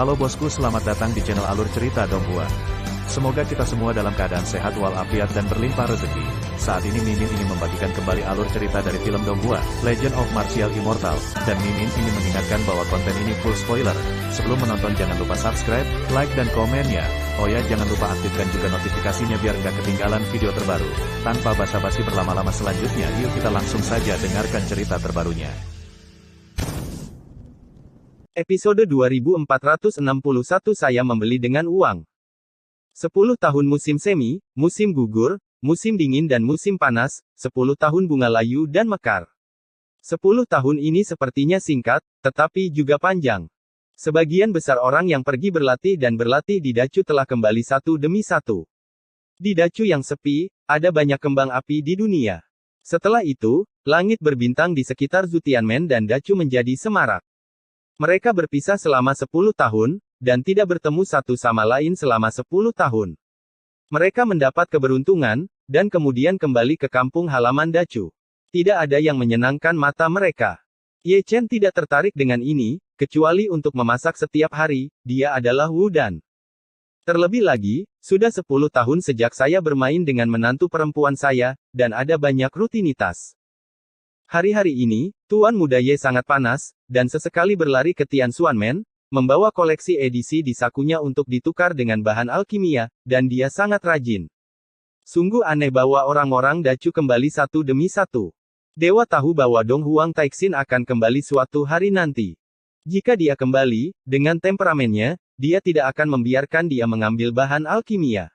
Halo bosku, selamat datang di channel Alur Cerita Donghua. Semoga kita semua dalam keadaan sehat walafiat dan berlimpah rezeki. Saat ini Mimin ingin membagikan kembali alur cerita dari film Donghua, Legend of Martial Immortal, dan Mimin ingin mengingatkan bahwa konten ini full spoiler. Sebelum menonton jangan lupa subscribe, like dan komen ya. Oh ya, jangan lupa aktifkan juga notifikasinya biar nggak ketinggalan video terbaru. Tanpa basa-basi berlama-lama selanjutnya, yuk kita langsung saja dengarkan cerita terbarunya. Episode 2461 Saya membeli dengan uang. 10 tahun musim semi, musim gugur, musim dingin dan musim panas, 10 tahun bunga layu dan mekar. 10 tahun ini sepertinya singkat, tetapi juga panjang. Sebagian besar orang yang pergi berlatih dan berlatih di Dacu telah kembali satu demi satu. Di Dacu yang sepi, ada banyak kembang api di dunia. Setelah itu, langit berbintang di sekitar Zutianmen dan Dacu menjadi semarak. Mereka berpisah selama 10 tahun, dan tidak bertemu satu sama lain selama 10 tahun. Mereka mendapat keberuntungan, dan kemudian kembali ke kampung halaman Dacu. Tidak ada yang menyenangkan mata mereka. Ye Chen tidak tertarik dengan ini, kecuali untuk memasak setiap hari, dia adalah Wudan. Terlebih lagi, sudah 10 tahun sejak saya bermain dengan menantu perempuan saya, dan ada banyak rutinitas. Hari-hari ini, Tuan Muda Ye sangat panas, dan sesekali berlari ke Tianxuanmen, membawa koleksi edisi di sakunya untuk ditukar dengan bahan alkimia, dan dia sangat rajin. Sungguh aneh bahwa orang-orang Dacu kembali satu demi satu. Dewa tahu bahwa Dong Huang Taixin akan kembali suatu hari nanti. Jika dia kembali, dengan temperamennya, dia tidak akan membiarkan dia mengambil bahan alkimia.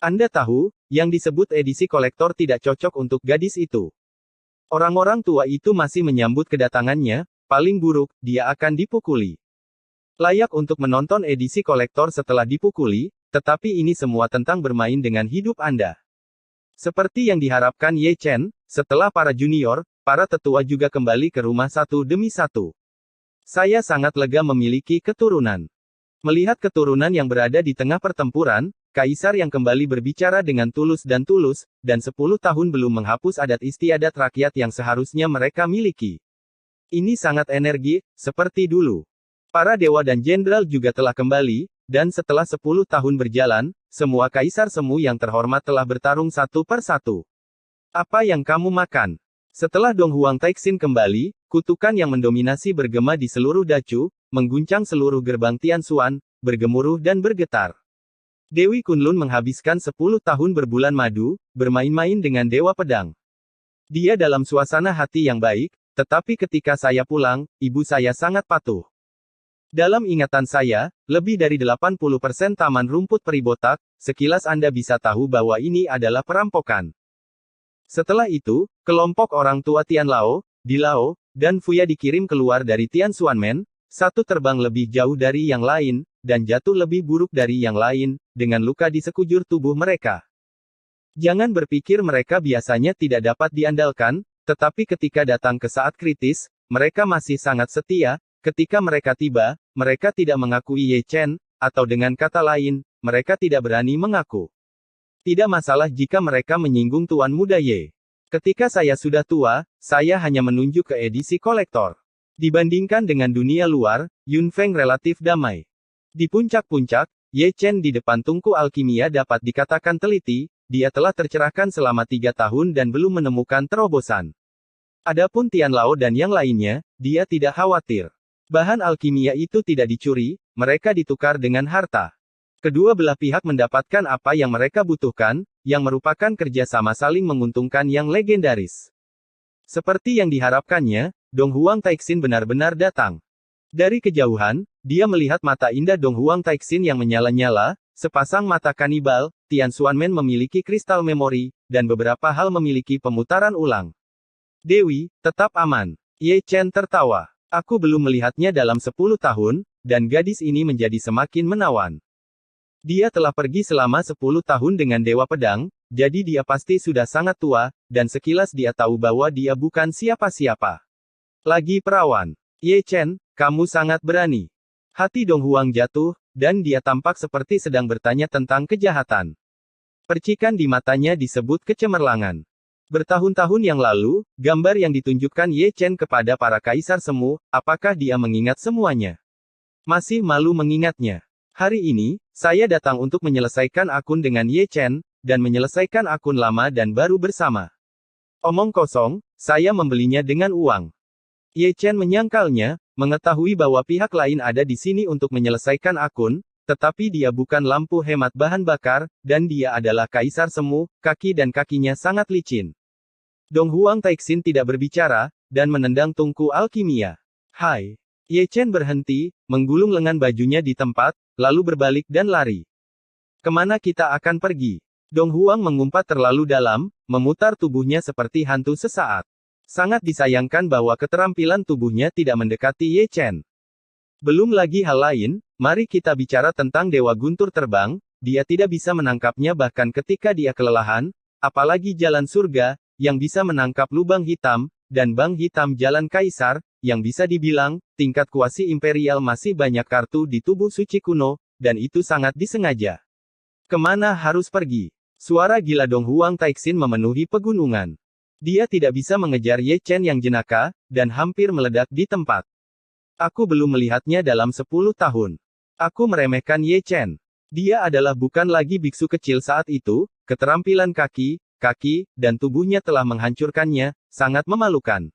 Anda tahu, yang disebut edisi kolektor tidak cocok untuk gadis itu. Orang-orang tua itu masih menyambut kedatangannya, paling buruk, dia akan dipukuli. Layak untuk menonton edisi kolektor setelah dipukuli, tetapi ini semua tentang bermain dengan hidup Anda. Seperti yang diharapkan Ye Chen, setelah para junior, para tetua juga kembali ke rumah satu demi satu. Saya sangat lega memiliki keturunan. Melihat keturunan yang berada di tengah pertempuran, Kaisar yang kembali berbicara dengan tulus, dan 10 tahun belum menghapus adat istiadat rakyat yang seharusnya mereka miliki. Ini sangat energi, seperti dulu. Para dewa dan jenderal juga telah kembali, dan setelah 10 tahun berjalan, semua kaisar semu yang terhormat telah bertarung satu per satu. Apa yang kamu makan? Setelah Dong Huang Taixin kembali, kutukan yang mendominasi bergema di seluruh Dacu, mengguncang seluruh gerbang Tianxuan, bergemuruh dan bergetar. Dewi Kunlun menghabiskan 10 tahun berbulan madu, bermain-main dengan Dewa Pedang. Dia dalam suasana hati yang baik, tetapi ketika saya pulang, ibu saya sangat patuh. Dalam ingatan saya, lebih dari 80% taman rumput peri botak, sekilas Anda bisa tahu bahwa ini adalah perampokan. Setelah itu, kelompok orang tua Tian Lao, Di Lao, dan Fuya dikirim keluar dari Tianxuanmen, satu terbang lebih jauh dari yang lain, dan jatuh lebih buruk dari yang lain, dengan luka di sekujur tubuh mereka. Jangan berpikir mereka biasanya tidak dapat diandalkan, tetapi ketika datang ke saat kritis, mereka masih sangat setia. Ketika mereka tiba, mereka tidak mengakui Ye Chen, atau dengan kata lain, mereka tidak berani mengaku. Tidak masalah jika mereka menyinggung Tuan Muda Ye. Ketika saya sudah tua, saya hanya menunjuk ke edisi kolektor. Dibandingkan dengan dunia luar, Yun Feng relatif damai. Di puncak-puncak, Ye Chen di depan tungku alkimia dapat dikatakan teliti, dia telah tercerahkan selama 3 tahun dan belum menemukan terobosan. Adapun Tian Lao dan yang lainnya, dia tidak khawatir. Bahan alkimia itu tidak dicuri, mereka ditukar dengan harta. Kedua belah pihak mendapatkan apa yang mereka butuhkan, yang merupakan kerjasama saling menguntungkan yang legendaris. Seperti yang diharapkannya, Dong Huang Taixin benar-benar datang. Dari kejauhan, dia melihat mata indah Dong Huang Taixin yang menyala-nyala, sepasang mata kanibal. Tianxuanmen memiliki kristal memori, dan beberapa hal memiliki pemutaran ulang. Dewi, tetap aman. Ye Chen tertawa. Aku belum melihatnya dalam 10 tahun, dan gadis ini menjadi semakin menawan. Dia telah pergi selama 10 tahun dengan Dewa Pedang, jadi dia pasti sudah sangat tua, dan sekilas dia tahu bahwa dia bukan siapa-siapa. Lagi perawan. Ye Chen, kamu sangat berani. Hati Dong Huang jatuh, dan dia tampak seperti sedang bertanya tentang kejahatan. Percikan di matanya disebut kecemerlangan. Bertahun-tahun yang lalu, gambar yang ditunjukkan Ye Chen kepada para kaisar semu, apakah dia mengingat semuanya? Masih malu mengingatnya. Hari ini, saya datang untuk menyelesaikan akun dengan Ye Chen, dan menyelesaikan akun lama dan baru bersama. Omong kosong, saya membelinya dengan uang. Ye Chen menyangkalnya, mengetahui bahwa pihak lain ada di sini untuk menyelesaikan akun, tetapi dia bukan lampu hemat bahan bakar, dan dia adalah kaisar semu, kaki dan kakinya sangat licin. Dong Huang Taixin tidak berbicara, dan menendang tungku alkimia. Hai. Ye Chen berhenti, menggulung lengan bajunya di tempat, lalu berbalik dan lari. Kemana kita akan pergi? Dong Huang mengumpat terlalu dalam, memutar tubuhnya seperti hantu sesaat. Sangat disayangkan bahwa keterampilan tubuhnya tidak mendekati Ye Chen. Belum lagi hal lain, mari kita bicara tentang Dewa Guntur Terbang, dia tidak bisa menangkapnya bahkan ketika dia kelelahan, apalagi jalan surga, yang bisa menangkap lubang hitam, dan bang hitam jalan kaisar, yang bisa dibilang, tingkat kuasi imperial masih banyak kartu di tubuh suci kuno, dan itu sangat disengaja. Kemana harus pergi? Suara gila Dong Huang Taixin memenuhi pegunungan. Dia tidak bisa mengejar Ye Chen yang jenaka, dan hampir meledak di tempat. Aku belum melihatnya dalam 10 tahun. Aku meremehkan Ye Chen. Dia adalah bukan lagi biksu kecil saat itu, keterampilan kaki, dan tubuhnya telah menghancurkannya, sangat memalukan.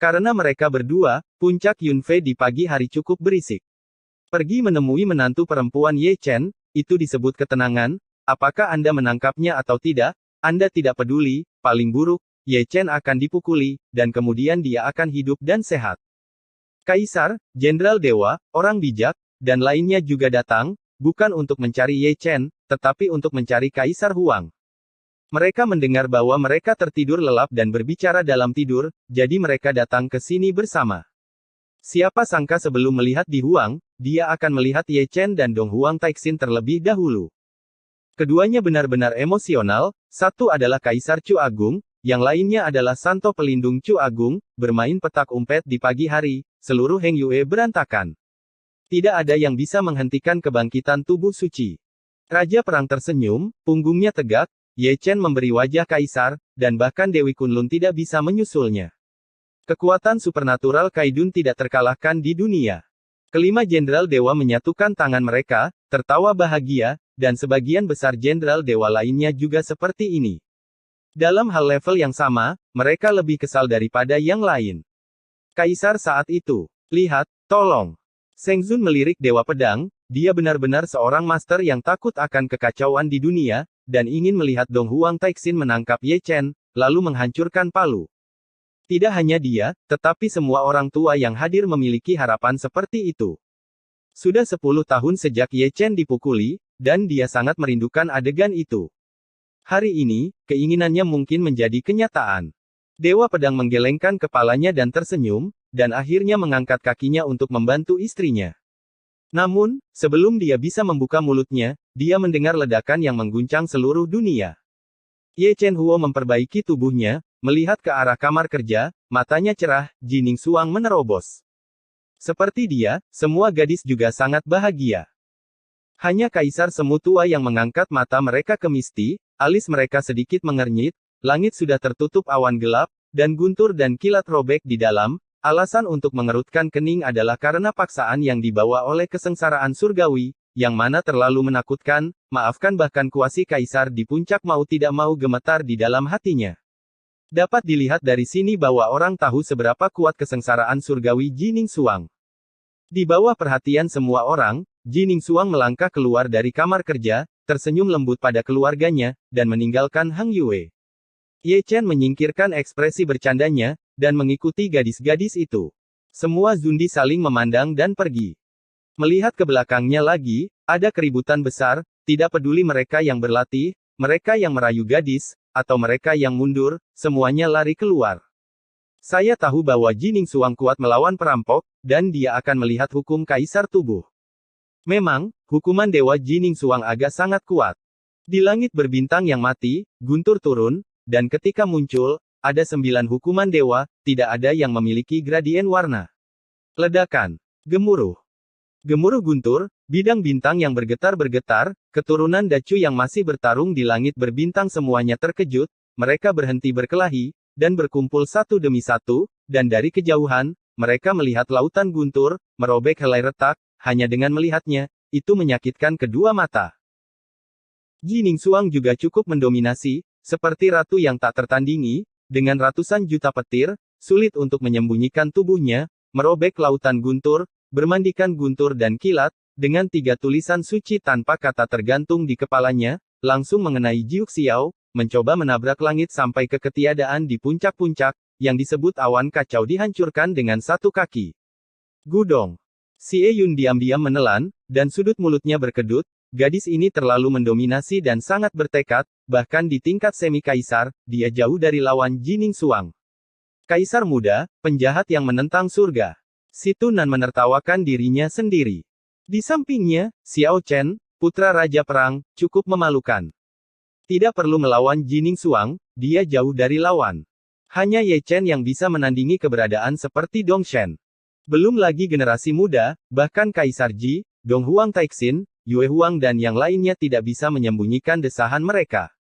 Karena mereka berdua, puncak Yunfei di pagi hari cukup berisik. Pergi menemui menantu perempuan Ye Chen, itu disebut ketenangan, apakah Anda menangkapnya atau tidak, Anda tidak peduli, paling buruk, Ye Chen akan dipukuli, dan kemudian dia akan hidup dan sehat. Kaisar, Jenderal Dewa, orang bijak, dan lainnya juga datang, bukan untuk mencari Ye Chen, tetapi untuk mencari Kaisar Huang. Mereka mendengar bahwa mereka tertidur lelap dan berbicara dalam tidur, jadi mereka datang ke sini bersama. Siapa sangka sebelum melihat Di Huang, dia akan melihat Ye Chen dan Dong Huang Taixin terlebih dahulu. Keduanya benar-benar emosional, satu adalah Kaisar Chu Agung, yang lainnya adalah Santo Pelindung Chu Agung, bermain petak umpet di pagi hari, seluruh Heng Yue berantakan. Tidak ada yang bisa menghentikan kebangkitan tubuh suci. Raja Perang tersenyum, punggungnya tegak, Ye Chen memberi wajah kaisar, dan bahkan Dewi Kunlun tidak bisa menyusulnya. Kekuatan supernatural Kaidun tidak terkalahkan di dunia. Kelima jenderal dewa menyatukan tangan mereka, tertawa bahagia, dan sebagian besar jenderal dewa lainnya juga seperti ini. Dalam hal level yang sama, mereka lebih kesal daripada yang lain. Kaisar saat itu, lihat, tolong. Seng Zun melirik Dewa Pedang, dia benar-benar seorang master yang takut akan kekacauan di dunia, dan ingin melihat Dong Huang Taixin menangkap Ye Chen, lalu menghancurkan Palu. Tidak hanya dia, tetapi semua orang tua yang hadir memiliki harapan seperti itu. Sudah 10 tahun sejak Ye Chen dipukuli, dan dia sangat merindukan adegan itu. Hari ini, keinginannya mungkin menjadi kenyataan. Dewa Pedang menggelengkan kepalanya dan tersenyum, dan akhirnya mengangkat kakinya untuk membantu istrinya. Namun, sebelum dia bisa membuka mulutnya, dia mendengar ledakan yang mengguncang seluruh dunia. Ye Chen Huo memperbaiki tubuhnya, melihat ke arah kamar kerja, matanya cerah, Jining Suang menerobos. Seperti dia, semua gadis juga sangat bahagia. Hanya Kaisar Semu tua yang mengangkat mata mereka ke Misty, alis mereka sedikit mengernyit, langit sudah tertutup awan gelap, dan guntur dan kilat robek di dalam. Alasan untuk mengerutkan kening adalah karena paksaan yang dibawa oleh kesengsaraan surgawi, yang mana terlalu menakutkan, maafkan bahkan kuasi kaisar di puncak mau tidak mau gemetar di dalam hatinya. Dapat dilihat dari sini bahwa orang tahu seberapa kuat kesengsaraan surgawi Jining Suang. Di bawah perhatian semua orang, Jining Suang melangkah keluar dari kamar kerja, tersenyum lembut pada keluarganya, dan meninggalkan Heng Yue. Ye Chen menyingkirkan ekspresi bercandanya, dan mengikuti gadis-gadis itu. Semua Zundi saling memandang dan pergi. Melihat ke belakangnya lagi, ada keributan besar, tidak peduli mereka yang berlatih, mereka yang merayu gadis, atau mereka yang mundur, semuanya lari keluar. Saya tahu bahwa Jining Suang kuat melawan perampok, dan dia akan melihat hukum kaisar tubuh. Memang, hukuman Dewa Jining Suang agak sangat kuat. Di langit berbintang yang mati, guntur turun, dan ketika muncul, ada 9 hukuman dewa, tidak ada yang memiliki gradien warna. Ledakan. Gemuruh. Gemuruh guntur, bidang bintang yang bergetar-bergetar, keturunan Dacu yang masih bertarung di langit berbintang semuanya terkejut, mereka berhenti berkelahi, dan berkumpul satu demi satu, dan dari kejauhan, mereka melihat lautan guntur, merobek helai retak, hanya dengan melihatnya, itu menyakitkan kedua mata. Ji Ningsuang juga cukup mendominasi, seperti ratu yang tak tertandingi, dengan ratusan juta petir, sulit untuk menyembunyikan tubuhnya, merobek lautan guntur, bermandikan guntur dan kilat, dengan 3 tulisan suci tanpa kata tergantung di kepalanya, langsung mengenai Jiuk Xiao, mencoba menabrak langit sampai ke ketiadaan di puncak-puncak, yang disebut awan kacau dihancurkan dengan satu kaki. Gudong. Xie Yun diam-diam menelan, dan sudut mulutnya berkedut, gadis ini terlalu mendominasi dan sangat bertekad, bahkan di tingkat semi-kaisar, dia jauh dari lawan Ji Ningsuang. Kaisar muda, penjahat yang menentang surga. Si Tunan menertawakan dirinya sendiri. Di sampingnya, Xiao Chen, putra Raja Perang, cukup memalukan. Tidak perlu melawan Ji Ningsuang, dia jauh dari lawan. Hanya Ye Chen yang bisa menandingi keberadaan seperti Dong Shen. Belum lagi generasi muda, bahkan Kaisar Ji, Dong Huang Taixin, Yue Huang dan yang lainnya tidak bisa menyembunyikan desahan mereka.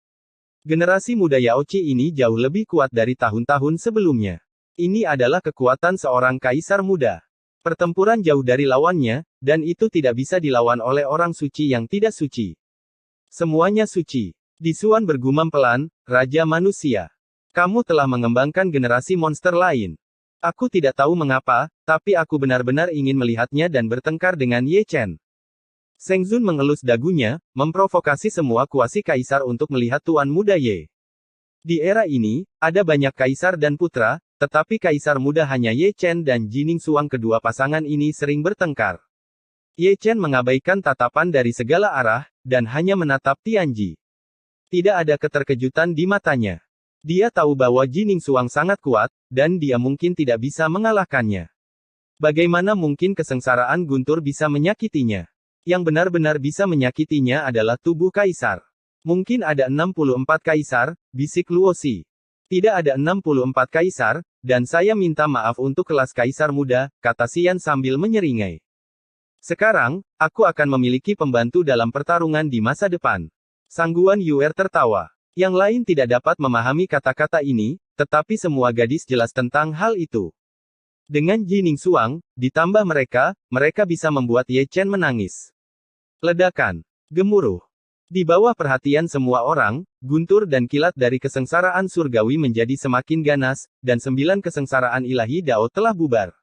Generasi muda Yaoci ini jauh lebih kuat dari tahun-tahun sebelumnya. Ini adalah kekuatan seorang kaisar muda. Pertempuran jauh dari lawannya, dan itu tidak bisa dilawan oleh orang suci yang tidak suci. Semuanya suci. Di Xuan bergumam pelan, Raja Manusia. Kamu telah mengembangkan generasi monster lain. Aku tidak tahu mengapa, tapi aku benar-benar ingin melihatnya dan bertengkar dengan Ye Chen. Seng Zun mengelus dagunya, memprovokasi semua kuasi kaisar untuk melihat Tuan Muda Ye. Di era ini, ada banyak kaisar dan putra, tetapi kaisar muda hanya Ye Chen dan Ji Ningsuang. Kedua pasangan ini sering bertengkar. Ye Chen mengabaikan tatapan dari segala arah, dan hanya menatap Tianji. Tidak ada keterkejutan di matanya. Dia tahu bahwa Ji Ningsuang sangat kuat, dan dia mungkin tidak bisa mengalahkannya. Bagaimana mungkin kesengsaraan guntur bisa menyakitinya? Yang benar-benar bisa menyakitinya adalah tubuh kaisar. Mungkin ada 64 kaisar, bisik Luosi. Tidak ada 64 kaisar, dan saya minta maaf untuk kelas kaisar muda, kata Xian sambil menyeringai. Sekarang, aku akan memiliki pembantu dalam pertarungan di masa depan. Sangguan Yuer tertawa. Yang lain tidak dapat memahami kata-kata ini, tetapi semua gadis jelas tentang hal itu. Dengan Ji Ningsuang, ditambah mereka bisa membuat Ye Chen menangis. Ledakan. Gemuruh. Di bawah perhatian semua orang, guntur dan kilat dari kesengsaraan surgawi menjadi semakin ganas, dan 9 kesengsaraan ilahi Dao telah bubar.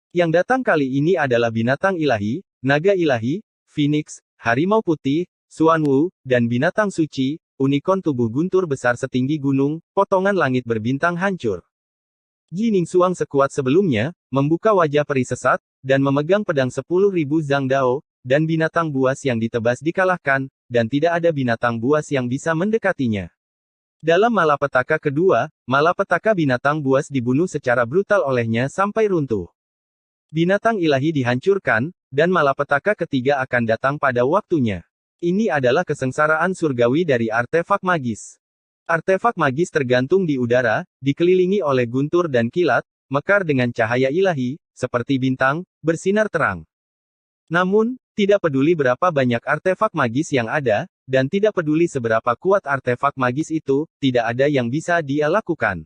Yang datang kali ini adalah binatang ilahi, naga ilahi, phoenix, harimau putih, Xuanwu, dan binatang suci, unicorn tubuh guntur besar setinggi gunung, potongan langit berbintang hancur. Ji Ningsuang sekuat sebelumnya, membuka wajah peri sesat, dan memegang pedang 10.000 Zhang Dao, dan binatang buas yang ditebas dikalahkan, dan tidak ada binatang buas yang bisa mendekatinya. Dalam malapetaka kedua, malapetaka binatang buas dibunuh secara brutal olehnya sampai runtuh. Binatang ilahi dihancurkan, dan malapetaka ketiga akan datang pada waktunya. Ini adalah kesengsaraan surgawi dari artefak magis. Artefak magis tergantung di udara, dikelilingi oleh guntur dan kilat, mekar dengan cahaya ilahi, seperti bintang, bersinar terang. Namun, tidak peduli berapa banyak artefak magis yang ada, dan tidak peduli seberapa kuat artefak magis itu, tidak ada yang bisa dia lakukan.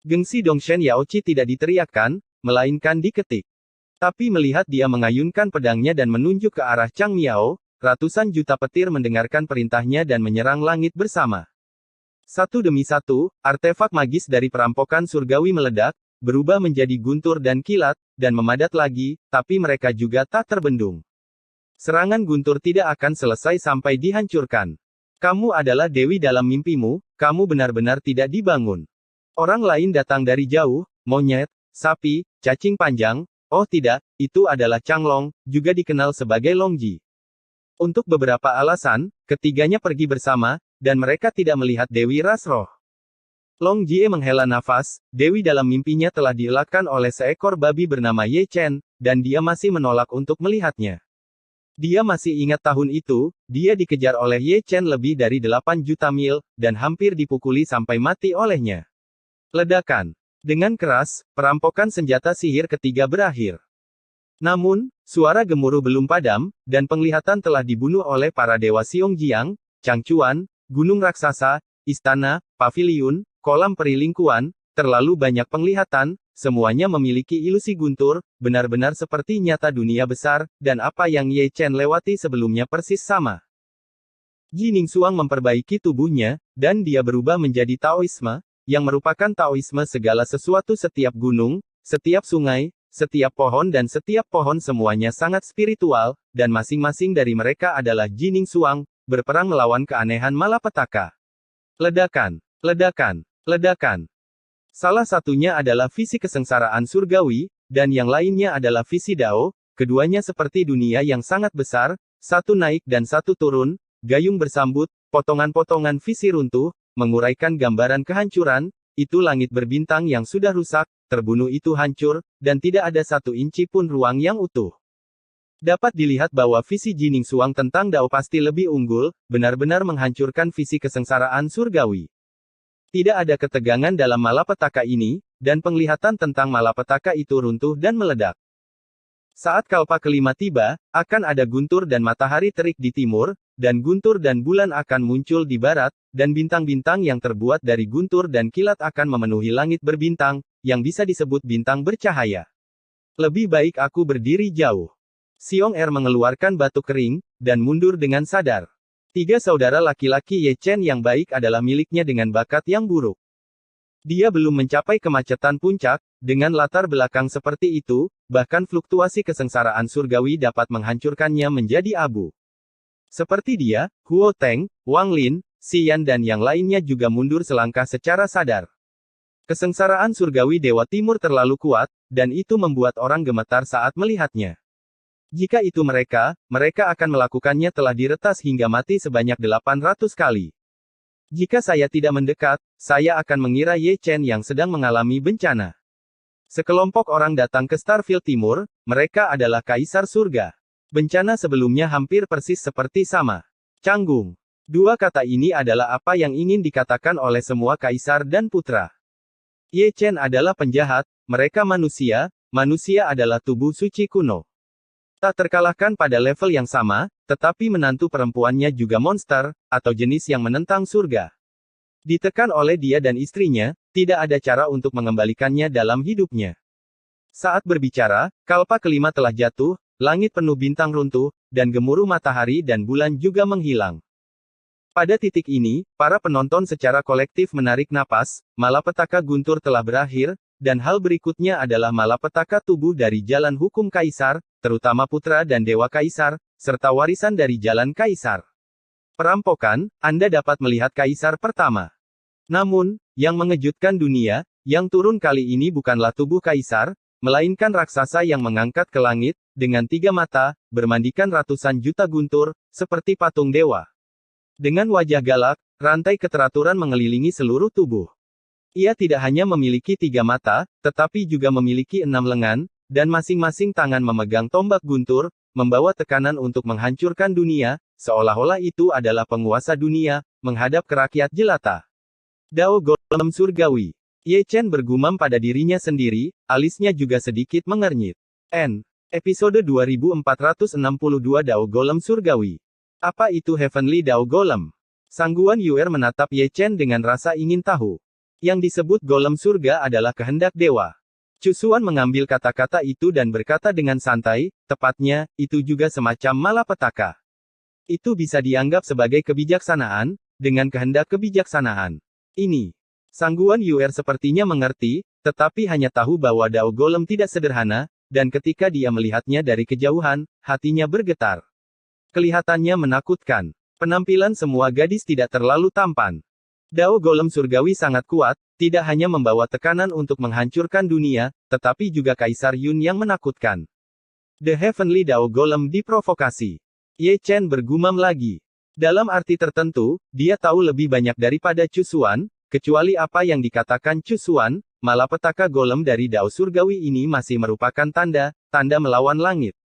Gengsi Dongshen Yaoci tidak diteriakkan, melainkan diketik. Tapi melihat dia mengayunkan pedangnya dan menunjuk ke arah Chang Miao, ratusan juta petir mendengarkan perintahnya dan menyerang langit bersama. Satu demi satu, artefak magis dari perampokan surgawi meledak, berubah menjadi guntur dan kilat, dan memadat lagi, tapi mereka juga tak terbendung. Serangan guntur tidak akan selesai sampai dihancurkan. Kamu adalah dewi dalam mimpimu, kamu benar-benar tidak dibangun. Orang lain datang dari jauh, monyet, sapi, cacing panjang, oh tidak, itu adalah Changlong, juga dikenal sebagai Longji. Untuk beberapa alasan, ketiganya pergi bersama, dan mereka tidak melihat Dewi Ras Roh. Long Jie menghela nafas, Dewi dalam mimpinya telah dielakkan oleh seekor babi bernama Ye Chen, dan dia masih menolak untuk melihatnya. Dia masih ingat tahun itu, dia dikejar oleh Ye Chen lebih dari 8 juta mil, dan hampir dipukuli sampai mati olehnya. Ledakan. Dengan keras, perampokan senjata sihir ketiga berakhir. Namun, suara gemuruh belum padam, dan penglihatan telah dibunuh oleh para dewa Xiongjiang, Changchuan, gunung raksasa, istana, paviliun, kolam perilingkuan, terlalu banyak penglihatan, semuanya memiliki ilusi guntur, benar-benar seperti nyata dunia besar, dan apa yang Ye Chen lewati sebelumnya persis sama. Ji Ningsuang memperbaiki tubuhnya, dan dia berubah menjadi Taoisme, yang merupakan Taoisme segala sesuatu. Setiap gunung, setiap sungai, setiap pohon dan setiap pohon semuanya sangat spiritual, dan masing-masing dari mereka adalah Ji Ningsuang, berperang melawan keanehan malapetaka. Ledakan, ledakan, ledakan. Salah satunya adalah visi kesengsaraan surgawi, dan yang lainnya adalah visi Dao. Keduanya seperti dunia yang sangat besar, satu naik dan satu turun, gayung bersambut, potongan-potongan visi runtuh, menguraikan gambaran kehancuran. Itu langit berbintang yang sudah rusak, terbunuh itu hancur, dan tidak ada satu inci pun ruang yang utuh. Dapat dilihat bahwa visi Ji Ningsuang tentang Dao pasti lebih unggul, benar-benar menghancurkan visi kesengsaraan surgawi. Tidak ada ketegangan dalam malapetaka ini, dan penglihatan tentang malapetaka itu runtuh dan meledak. Saat kalpa kelima tiba, akan ada guntur dan matahari terik di timur, dan guntur dan bulan akan muncul di barat, dan bintang-bintang yang terbuat dari guntur dan kilat akan memenuhi langit berbintang, yang bisa disebut bintang bercahaya. Lebih baik aku berdiri jauh. Xiong Er mengeluarkan batuk kering, dan mundur dengan sadar. 3 saudara laki-laki Ye Chen yang baik adalah miliknya dengan bakat yang buruk. Dia belum mencapai kemacetan puncak, dengan latar belakang seperti itu, bahkan fluktuasi kesengsaraan surgawi dapat menghancurkannya menjadi abu. Seperti dia, Huo Teng, Wang Lin, Xian dan yang lainnya juga mundur selangkah secara sadar. Kesengsaraan surgawi Dewa Timur terlalu kuat, dan itu membuat orang gemetar saat melihatnya. Jika itu mereka akan melakukannya telah diretas hingga mati sebanyak 800 kali. Jika saya tidak mendekat, saya akan mengira Ye Chen yang sedang mengalami bencana. Sekelompok orang datang ke Starfield Timur, mereka adalah Kaisar Surga. Bencana sebelumnya hampir persis seperti sama. Canggung. 2 kata ini adalah apa yang ingin dikatakan oleh semua kaisar dan putra. Ye Chen adalah penjahat, mereka manusia, manusia adalah tubuh suci kuno. Tak terkalahkan pada level yang sama, tetapi menantu perempuannya juga monster, atau jenis yang menentang surga. Ditekan oleh dia dan istrinya, tidak ada cara untuk mengembalikannya dalam hidupnya. Saat berbicara, kalpa kelima telah jatuh, langit penuh bintang runtuh, dan gemuruh matahari dan bulan juga menghilang. Pada titik ini, para penonton secara kolektif menarik napas, malapetaka guntur telah berakhir, dan hal berikutnya adalah malapetaka tubuh dari jalan hukum kaisar, terutama putra dan dewa kaisar, serta warisan dari jalan kaisar. Perampokan, Anda dapat melihat kaisar pertama. Namun, yang mengejutkan dunia, yang turun kali ini bukanlah tubuh kaisar, melainkan raksasa yang mengangkat ke langit, dengan 3 mata, bermandikan ratusan juta guntur, seperti patung dewa. Dengan wajah galak, rantai keteraturan mengelilingi seluruh tubuh. Ia tidak hanya memiliki 3 mata, tetapi juga memiliki 6 lengan, dan masing-masing tangan memegang tombak guntur, membawa tekanan untuk menghancurkan dunia, seolah-olah itu adalah penguasa dunia, menghadap ke rakyat jelata. Dao Golem Surgawi. Ye Chen bergumam pada dirinya sendiri, alisnya juga sedikit mengernyit. Episode 2462 Dao Golem Surgawi. Apa itu Heavenly Dao Golem? Sangguan Yuer menatap Ye Chen dengan rasa ingin tahu. Yang disebut golem surga adalah kehendak dewa. Cusuan mengambil kata-kata itu dan berkata dengan santai, tepatnya, itu juga semacam malapetaka. Itu bisa dianggap sebagai kebijaksanaan, dengan kehendak kebijaksanaan. Ini. Sangguan Yuer sepertinya mengerti, tetapi hanya tahu bahwa Dao Golem tidak sederhana, dan ketika dia melihatnya dari kejauhan, hatinya bergetar. Kelihatannya menakutkan. Penampilan semua gadis tidak terlalu tampan. Dao Golem Surgawi sangat kuat, tidak hanya membawa tekanan untuk menghancurkan dunia, tetapi juga Kaisar Yun yang menakutkan. The Heavenly Dao Golem diprovokasi. Ye Chen bergumam lagi. Dalam arti tertentu, dia tahu lebih banyak daripada Cusuan, kecuali apa yang dikatakan Cusuan, malapetaka golem dari Dao Surgawi ini masih merupakan tanda melawan langit.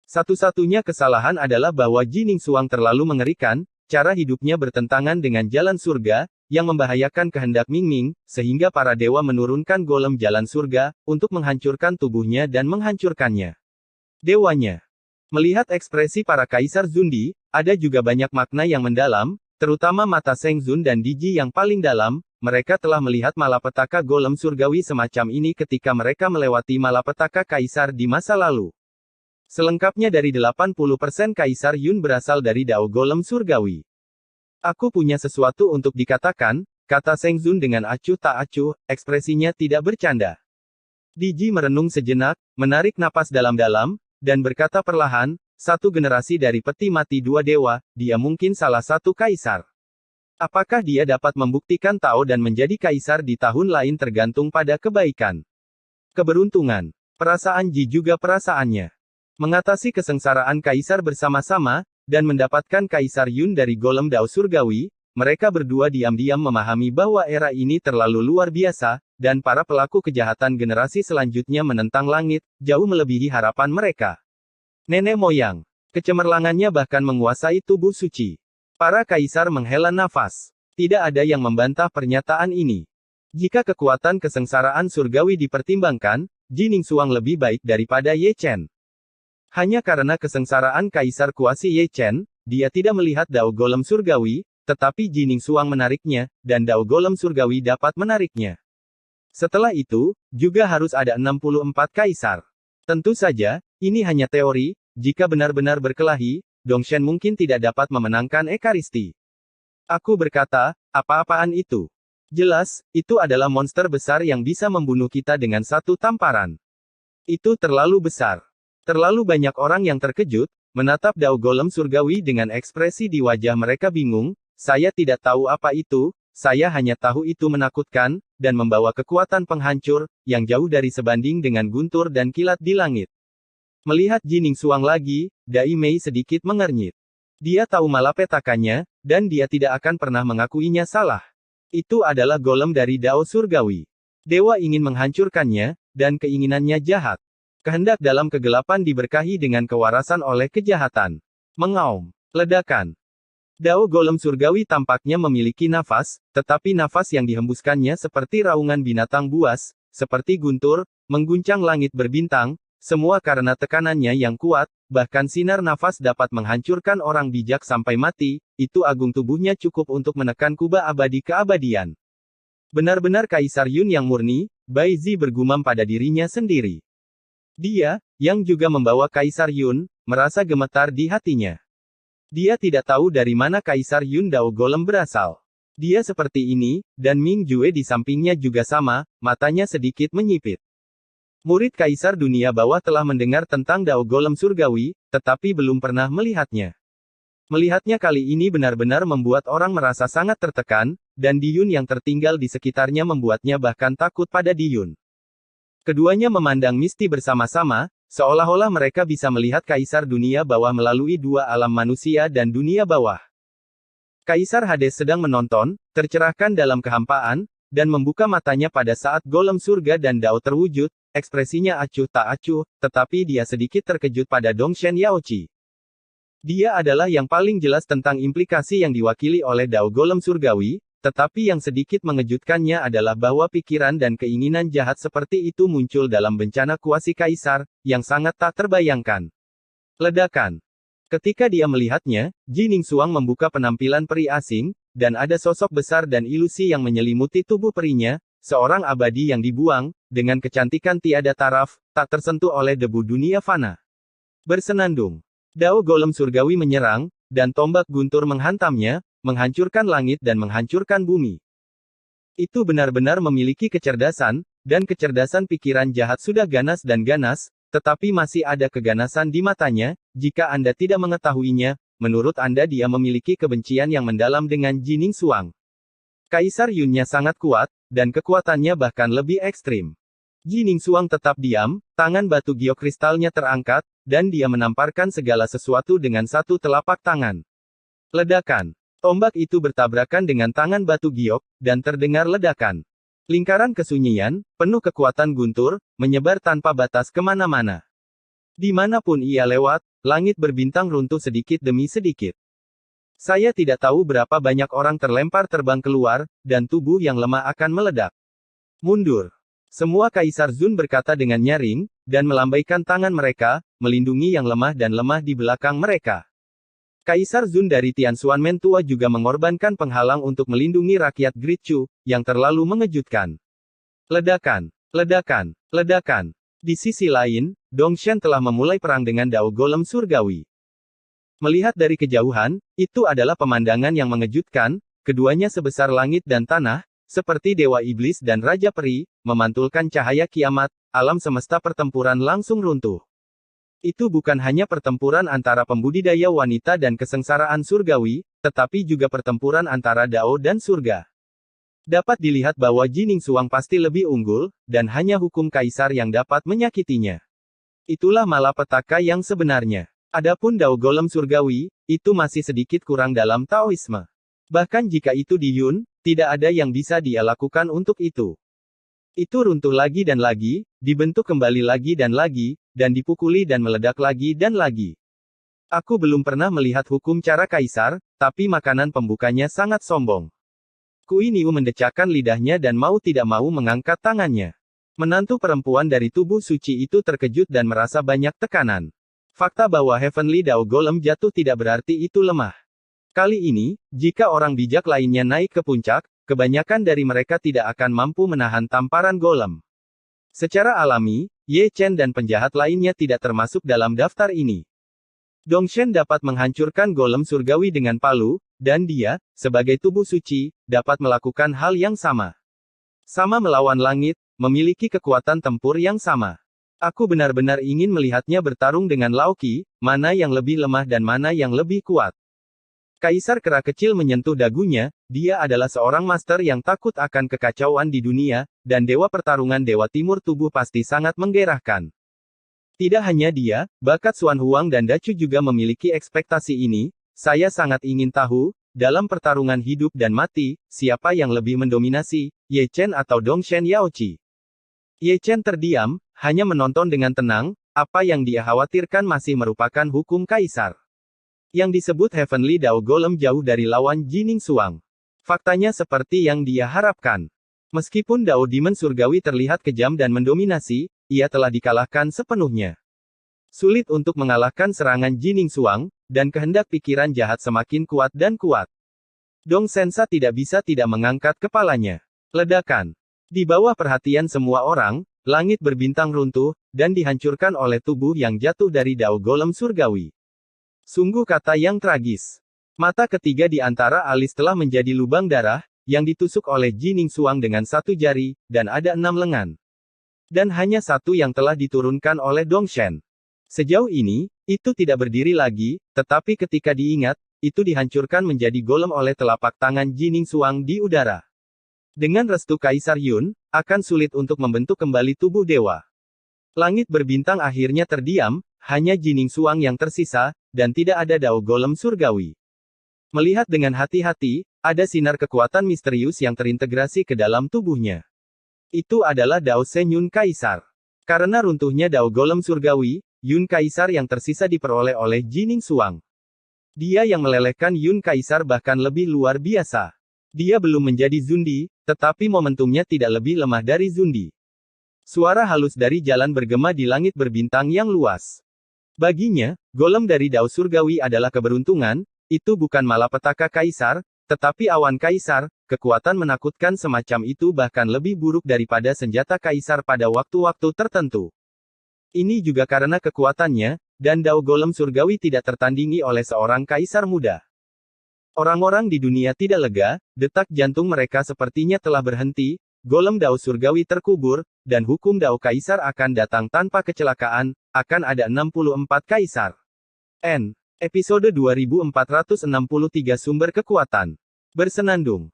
Satu-satunya kesalahan adalah bahwa Ji Ningsuang terlalu mengerikan, cara hidupnya bertentangan dengan jalan surga, yang membahayakan kehendak Ming Ming, sehingga para dewa menurunkan golem jalan surga, untuk menghancurkan tubuhnya dan menghancurkannya. Dewanya. Melihat ekspresi para Kaisar Zundi, ada juga banyak makna yang mendalam, terutama mata Seng Zun dan Diji yang paling dalam, mereka telah melihat malapetaka golem surgawi semacam ini ketika mereka melewati malapetaka kaisar di masa lalu. Selengkapnya dari 80% Kaisar Yun berasal dari Dao Golem Surgawi. Aku punya sesuatu untuk dikatakan, kata Seng Zun dengan acuh tak acuh, ekspresinya tidak bercanda. Diji merenung sejenak, menarik napas dalam-dalam, dan berkata perlahan, satu generasi dari peti mati dua dewa, dia mungkin salah satu kaisar. Apakah dia dapat membuktikan Tao dan menjadi kaisar di tahun lain tergantung pada kebaikan. Keberuntungan. Perasaan Ji juga perasaannya. Mengatasi kesengsaraan kaisar bersama-sama, dan mendapatkan Kaisar Yun dari golem Dao Surgawi, mereka berdua diam-diam memahami bahwa era ini terlalu luar biasa, dan para pelaku kejahatan generasi selanjutnya menentang langit, jauh melebihi harapan mereka. Nenek moyang. Kecemerlangannya bahkan menguasai tubuh suci. Para kaisar menghela nafas. Tidak ada yang membantah pernyataan ini. Jika kekuatan kesengsaraan surgawi dipertimbangkan, Ji Ningsuang lebih baik daripada Ye Chen. Hanya karena kesengsaraan Kaisar Kuasi Ye Chen, dia tidak melihat Dao Golem Surgawi, tetapi Ji Ningsuang menariknya, dan Dao Golem Surgawi dapat menariknya. Setelah itu, juga harus ada 64 kaisar. Tentu saja, ini hanya teori, jika benar-benar berkelahi, Dongshen mungkin tidak dapat memenangkan Ekaristi. Aku berkata, apa-apaan itu? Jelas, itu adalah monster besar yang bisa membunuh kita dengan satu tamparan. Itu terlalu besar. Terlalu banyak orang yang terkejut, menatap Dao Golem Surgawi dengan ekspresi di wajah mereka bingung, saya tidak tahu apa itu, saya hanya tahu itu menakutkan, dan membawa kekuatan penghancur, yang jauh dari sebanding dengan guntur dan kilat di langit. Melihat Ji Ningsuang lagi, Dai Mei sedikit mengernyit. Dia tahu malapetakannya, dan dia tidak akan pernah mengakuinya salah. Itu adalah golem dari Dao Surgawi. Dewa ingin menghancurkannya, dan keinginannya jahat. Kehendak dalam kegelapan diberkahi dengan kewarasan oleh kejahatan. Mengaum. Ledakan. Dao Golem Surgawi tampaknya memiliki nafas, tetapi nafas yang dihembuskannya seperti raungan binatang buas, seperti guntur, mengguncang langit berbintang, semua karena tekanannya yang kuat, bahkan sinar nafas dapat menghancurkan orang bijak sampai mati, itu agung tubuhnya cukup untuk menekan kubah abadi keabadian. Benar-benar Kaisar Yun yang murni, Bai Zi bergumam pada dirinya sendiri. Dia, yang juga membawa Kaisar Yun, merasa gemetar di hatinya. Dia tidak tahu dari mana Kaisar Yun Dao Golem berasal. Dia seperti ini, dan Ming Jue di sampingnya juga sama, matanya sedikit menyipit. Murid Kaisar Dunia Bawah telah mendengar tentang Dao Golem Surgawi, tetapi belum pernah melihatnya. Melihatnya kali ini benar-benar membuat orang merasa sangat tertekan, dan Diyun yang tertinggal di sekitarnya membuatnya bahkan takut pada Diyun. Keduanya memandang Misti bersama-sama, seolah-olah mereka bisa melihat Kaisar Dunia Bawah melalui dua alam manusia dan dunia bawah. Kaisar Hades sedang menonton, tercerahkan dalam kehampaan, dan membuka matanya pada saat golem surga dan Dao terwujud, ekspresinya acuh tak acuh, tetapi dia sedikit terkejut pada Dongshen Yaoqi. Dia adalah yang paling jelas tentang implikasi yang diwakili oleh Dao Golem Surgawi, tetapi yang sedikit mengejutkannya adalah bahwa pikiran dan keinginan jahat seperti itu muncul dalam bencana kuasi kaisar, yang sangat tak terbayangkan. Ledakan. Ketika dia melihatnya, Ji Ningsuang membuka penampilan peri asing, dan ada sosok besar dan ilusi yang menyelimuti tubuh perinya, seorang abadi yang dibuang, dengan kecantikan tiada taraf, tak tersentuh oleh debu dunia fana. Bersenandung. Dao Golem Surgawi menyerang, dan tombak guntur menghantamnya, menghancurkan langit dan menghancurkan bumi. Itu benar-benar memiliki kecerdasan, dan kecerdasan pikiran jahat sudah ganas dan ganas, tetapi masih ada keganasan di matanya, jika Anda tidak mengetahuinya, menurut Anda dia memiliki kebencian yang mendalam dengan Ji Ningsuang. Kaisar Yunnya sangat kuat, dan kekuatannya bahkan lebih ekstrim. Ji Ningsuang tetap diam, tangan batu geokristalnya terangkat, dan dia menamparkan segala sesuatu dengan satu telapak tangan. Ledakan. Tombak itu bertabrakan dengan tangan batu giok, dan terdengar ledakan. Lingkaran kesunyian, penuh kekuatan guntur, menyebar tanpa batas kemana-mana. Dimanapun ia lewat, langit berbintang runtuh sedikit demi sedikit. Saya tidak tahu berapa banyak orang terlempar terbang keluar, dan tubuh yang lemah akan meledak. Mundur. Semua Kaisar Zun berkata dengan nyaring, dan melambaikan tangan mereka, melindungi yang lemah dan lemah di belakang mereka. Kaisar Zun dari Tianxuan Mentua juga mengorbankan penghalang untuk melindungi rakyat Great Chu, yang terlalu mengejutkan. Ledakan, ledakan, ledakan. Di sisi lain, Dongshan telah memulai perang dengan Dao Golem Surgawi. Melihat dari kejauhan, itu adalah pemandangan yang mengejutkan, keduanya sebesar langit dan tanah, seperti Dewa Iblis dan Raja Peri, memantulkan cahaya kiamat, alam semesta pertempuran langsung runtuh. Itu bukan hanya pertempuran antara pembudidaya wanita dan kesengsaraan surgawi, tetapi juga pertempuran antara Dao dan surga. Dapat dilihat bahwa Jining Suang pasti lebih unggul, dan hanya hukum kaisar yang dapat menyakitinya. Itulah malapetaka yang sebenarnya. Adapun Dao Golem Surgawi, itu masih sedikit kurang dalam Taoisme. Bahkan jika itu di Yun, tidak ada yang bisa dia lakukan untuk itu. Itu runtuh lagi dan lagi, dibentuk kembali lagi, dan dipukuli dan meledak lagi dan lagi. Aku belum pernah melihat hukum cara kaisar, tapi makanan pembukanya sangat sombong. Kui Niu mendecakkan lidahnya dan mau tidak mau mengangkat tangannya. Menantu perempuan dari tubuh suci itu terkejut dan merasa banyak tekanan. Fakta bahwa Heavenly Dao Golem jatuh tidak berarti itu lemah. Kali ini, jika orang bijak lainnya naik ke puncak, kebanyakan dari mereka tidak akan mampu menahan tamparan golem. Secara alami, Ye Chen dan penjahat lainnya tidak termasuk dalam daftar ini. Dongshan dapat menghancurkan golem surgawi dengan palu, dan dia, sebagai tubuh suci, dapat melakukan hal yang sama. Sama melawan langit, memiliki kekuatan tempur yang sama. Aku benar-benar ingin melihatnya bertarung dengan Lao Qi, mana yang lebih lemah dan mana yang lebih kuat. Kaisar Kera kecil menyentuh dagunya, dia adalah seorang master yang takut akan kekacauan di dunia, dan dewa pertarungan Dewa Timur Tubuh pasti sangat menggairahkan. Tidak hanya dia, bakat Xuan Huang dan Dacu juga memiliki ekspektasi ini. Saya sangat ingin tahu, dalam pertarungan hidup dan mati, siapa yang lebih mendominasi, Ye Chen atau Dongshan Yaoqi. Ye Chen terdiam, hanya menonton dengan tenang, apa yang dia khawatirkan masih merupakan hukum kaisar. Yang disebut Heavenly Dao Golem jauh dari lawan Jining Suang. Faktanya seperti yang dia harapkan. Meskipun Dao Demon Surgawi terlihat kejam dan mendominasi, ia telah dikalahkan sepenuhnya. Sulit untuk mengalahkan serangan Jining Suang, dan kehendak pikiran jahat semakin kuat dan kuat. Dong Sensa tidak bisa tidak mengangkat kepalanya. Ledakan. Di bawah perhatian semua orang, langit berbintang runtuh, dan dihancurkan oleh tubuh yang jatuh dari Dao Golem Surgawi. Sungguh kata yang tragis. Mata ketiga di antara alis telah menjadi lubang darah, yang ditusuk oleh Jining Suang dengan satu jari, dan ada 6 lengan. Dan hanya satu yang telah diturunkan oleh Dongshan. Sejauh ini, itu tidak berdiri lagi, tetapi ketika diingat, itu dihancurkan menjadi golem oleh telapak tangan Jining Suang di udara. Dengan restu Kaisar Yun, akan sulit untuk membentuk kembali tubuh dewa. Langit berbintang akhirnya terdiam, hanya Jining Suang yang tersisa, dan tidak ada Dao Golem Surgawi. Melihat dengan hati-hati, ada sinar kekuatan misterius yang terintegrasi ke dalam tubuhnya. Itu adalah Dao Shen Yun Kaisar. Karena runtuhnya Dao Golem Surgawi, Yun Kaisar yang tersisa diperoleh oleh Jining Suang. Dia yang melelehkan Yun Kaisar bahkan lebih luar biasa. Dia belum menjadi Zundi, tetapi momentumnya tidak lebih lemah dari Zundi. Suara halus dari jalan bergema di langit berbintang yang luas. Baginya, golem dari Dao Surgawi adalah keberuntungan, itu bukan malapetaka Kaisar, tetapi awan Kaisar. Kekuatan menakutkan semacam itu bahkan lebih buruk daripada senjata Kaisar pada waktu-waktu tertentu. Ini juga karena kekuatannya, dan Dao Golem Surgawi tidak tertandingi oleh seorang Kaisar muda. Orang-orang di dunia tidak lega, detak jantung mereka sepertinya telah berhenti, golem Dao Surgawi terkubur, dan hukum Dao Kaisar akan datang tanpa kecelakaan, akan ada 64 Kaisar. N. Episode 2463 Sumber Kekuatan. Bersenandung.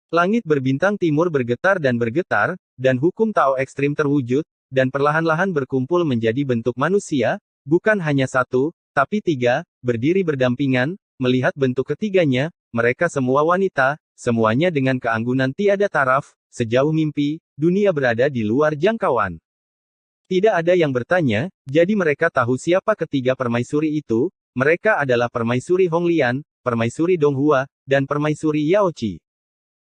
Langit berbintang timur bergetar, dan hukum Tao ekstrim terwujud, dan perlahan-lahan berkumpul menjadi bentuk manusia, bukan hanya satu, tapi 3, berdiri berdampingan, melihat bentuk ketiganya, mereka semua wanita, semuanya dengan keanggunan tiada taraf, sejauh mimpi, dunia berada di luar jangkauan. Tidak ada yang bertanya, jadi mereka tahu siapa ketiga permaisuri itu, mereka adalah Permaisuri Honglian, Permaisuri Donghua, dan Permaisuri Yaoqi.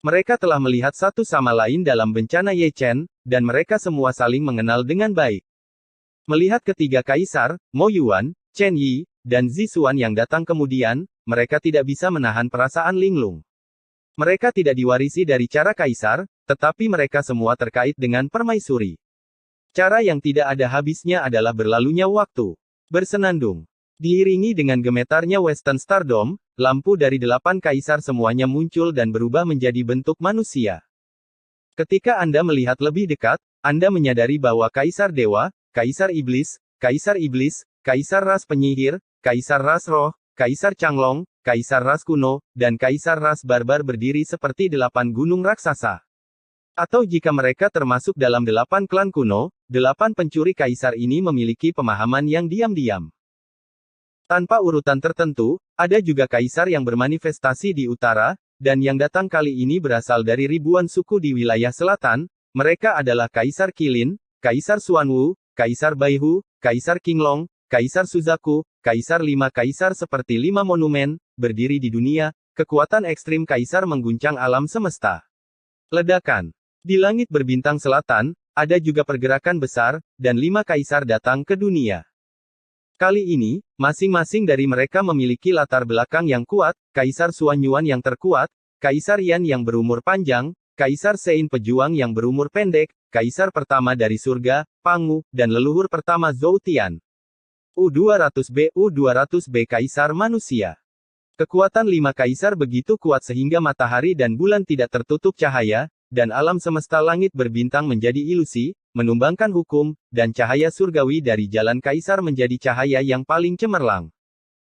Mereka telah melihat satu sama lain dalam bencana Ye Chen, dan mereka semua saling mengenal dengan baik. Melihat ketiga kaisar, Mo Yuan, Chen Yi, dan Zixuan yang datang kemudian, mereka tidak bisa menahan perasaan linglung. Mereka tidak diwarisi dari cara kaisar, tetapi mereka semua terkait dengan permaisuri. Cara yang tidak ada habisnya adalah berlalunya waktu. Bersenandung. Diiringi dengan gemetarnya Western Stardom, lampu dari 8 kaisar semuanya muncul dan berubah menjadi bentuk manusia. Ketika Anda melihat lebih dekat, Anda menyadari bahwa Kaisar Dewa, Kaisar Iblis, Kaisar Ras Penyihir, Kaisar Ras Roh, Kaisar Changlong, Kaisar Ras Kuno, dan Kaisar Ras Barbar berdiri seperti 8 gunung raksasa. Atau jika mereka termasuk dalam 8 klan kuno, 8 pencuri kaisar ini memiliki pemahaman yang diam-diam. Tanpa urutan tertentu, ada juga kaisar yang bermanifestasi di utara, dan yang datang kali ini berasal dari ribuan suku di wilayah selatan. Mereka adalah Kaisar Qilin, Kaisar Xuanwu, Kaisar Baihu, Kaisar Qinglong, Kaisar Suzaku, Kaisar 5 kaisar seperti 5 monumen, berdiri di dunia, kekuatan ekstrim kaisar mengguncang alam semesta. Ledakan. Di langit berbintang selatan, ada juga pergerakan besar, dan 5 kaisar datang ke dunia. Kali ini, masing-masing dari mereka memiliki latar belakang yang kuat, Kaisar Xuanyuan yang terkuat, Kaisar Yan yang berumur panjang, Kaisar Sein pejuang yang berumur pendek, Kaisar pertama dari surga, Pangu, dan leluhur pertama Zhou Tian. U200B Kaisar manusia. Kekuatan 5 kaisar begitu kuat sehingga matahari dan bulan tidak tertutup cahaya, dan alam semesta langit berbintang menjadi ilusi, menumbangkan hukum, dan cahaya surgawi dari jalan kaisar menjadi cahaya yang paling cemerlang.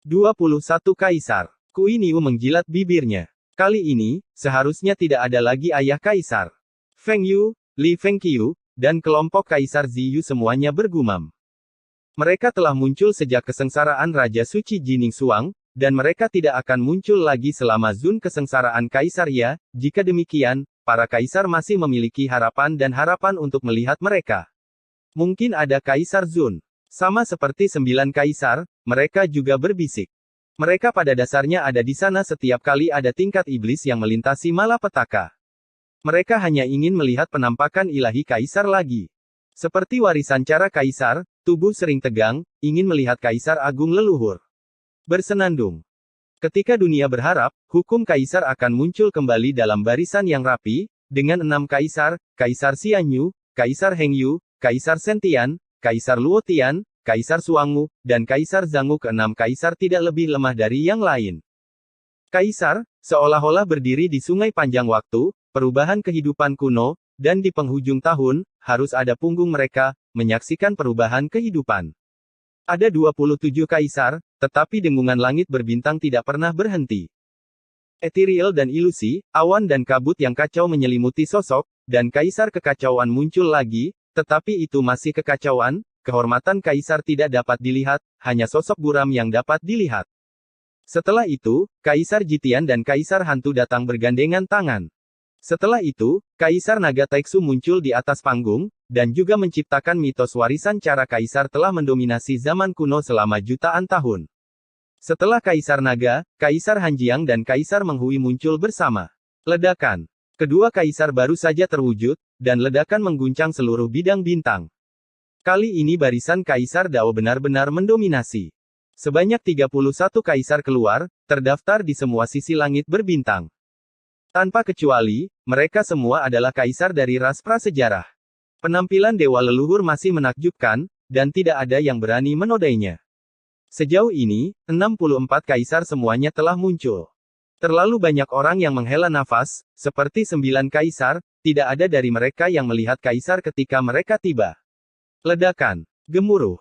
21 Kaisar. Kui Niu menjilat bibirnya. Kali ini, seharusnya tidak ada lagi ayah kaisar. Feng Yu, Li Fengqiu, dan kelompok Kaisar Ziyu semuanya bergumam. Mereka telah muncul sejak kesengsaraan Raja Suci Jining Suang, dan mereka tidak akan muncul lagi selama zon kesengsaraan Kaisar Ya. Jika demikian, para kaisar masih memiliki harapan dan harapan untuk melihat mereka. Mungkin ada Kaisar Zun. Sama seperti 9 kaisar, mereka juga berbisik. Mereka pada dasarnya ada di sana setiap kali ada tingkat iblis yang melintasi malapetaka. Mereka hanya ingin melihat penampakan ilahi kaisar lagi. Seperti warisan cara kaisar, tubuh sering tegang, ingin melihat kaisar agung leluhur. Bersenandung. Ketika dunia berharap, hukum kaisar akan muncul kembali dalam barisan yang rapi, dengan 6 kaisar, Kaisar Xianyu, Kaisar Hengyu, Kaisar Sentian, Kaisar Luotian, Kaisar Xuangu, dan Kaisar Zhanggu. Ke-6 kaisar tidak lebih lemah dari yang lain. Kaisar, seolah-olah berdiri di sungai panjang waktu, perubahan kehidupan kuno, dan di penghujung tahun, harus ada punggung mereka, menyaksikan perubahan kehidupan. Ada 27 kaisar, tetapi dengungan langit berbintang tidak pernah berhenti. Ethereal dan ilusi, awan dan kabut yang kacau menyelimuti sosok, dan kaisar kekacauan muncul lagi, tetapi itu masih kekacauan, kehormatan kaisar tidak dapat dilihat, hanya sosok buram yang dapat dilihat. Setelah itu, Kaisar Jitian dan Kaisar Hantu datang bergandengan tangan. Setelah itu, Kaisar Naga Taiksu muncul di atas panggung, dan juga menciptakan mitos warisan cara kaisar telah mendominasi zaman kuno selama jutaan tahun. Setelah Kaisar Naga, Kaisar Hanjiang dan Kaisar Menghui muncul bersama. Ledakan. Kedua kaisar baru saja terwujud, dan ledakan mengguncang seluruh bidang bintang. Kali ini barisan Kaisar Dao benar-benar mendominasi. Sebanyak 31 kaisar keluar, terdaftar di semua sisi langit berbintang. Tanpa kecuali, mereka semua adalah kaisar dari ras prasejarah. Penampilan dewa leluhur masih menakjubkan, dan tidak ada yang berani menodainya. Sejauh ini, 64 kaisar semuanya telah muncul. Terlalu banyak orang yang menghela nafas, seperti 9 kaisar, tidak ada dari mereka yang melihat kaisar ketika mereka tiba. Ledakan. Gemuruh.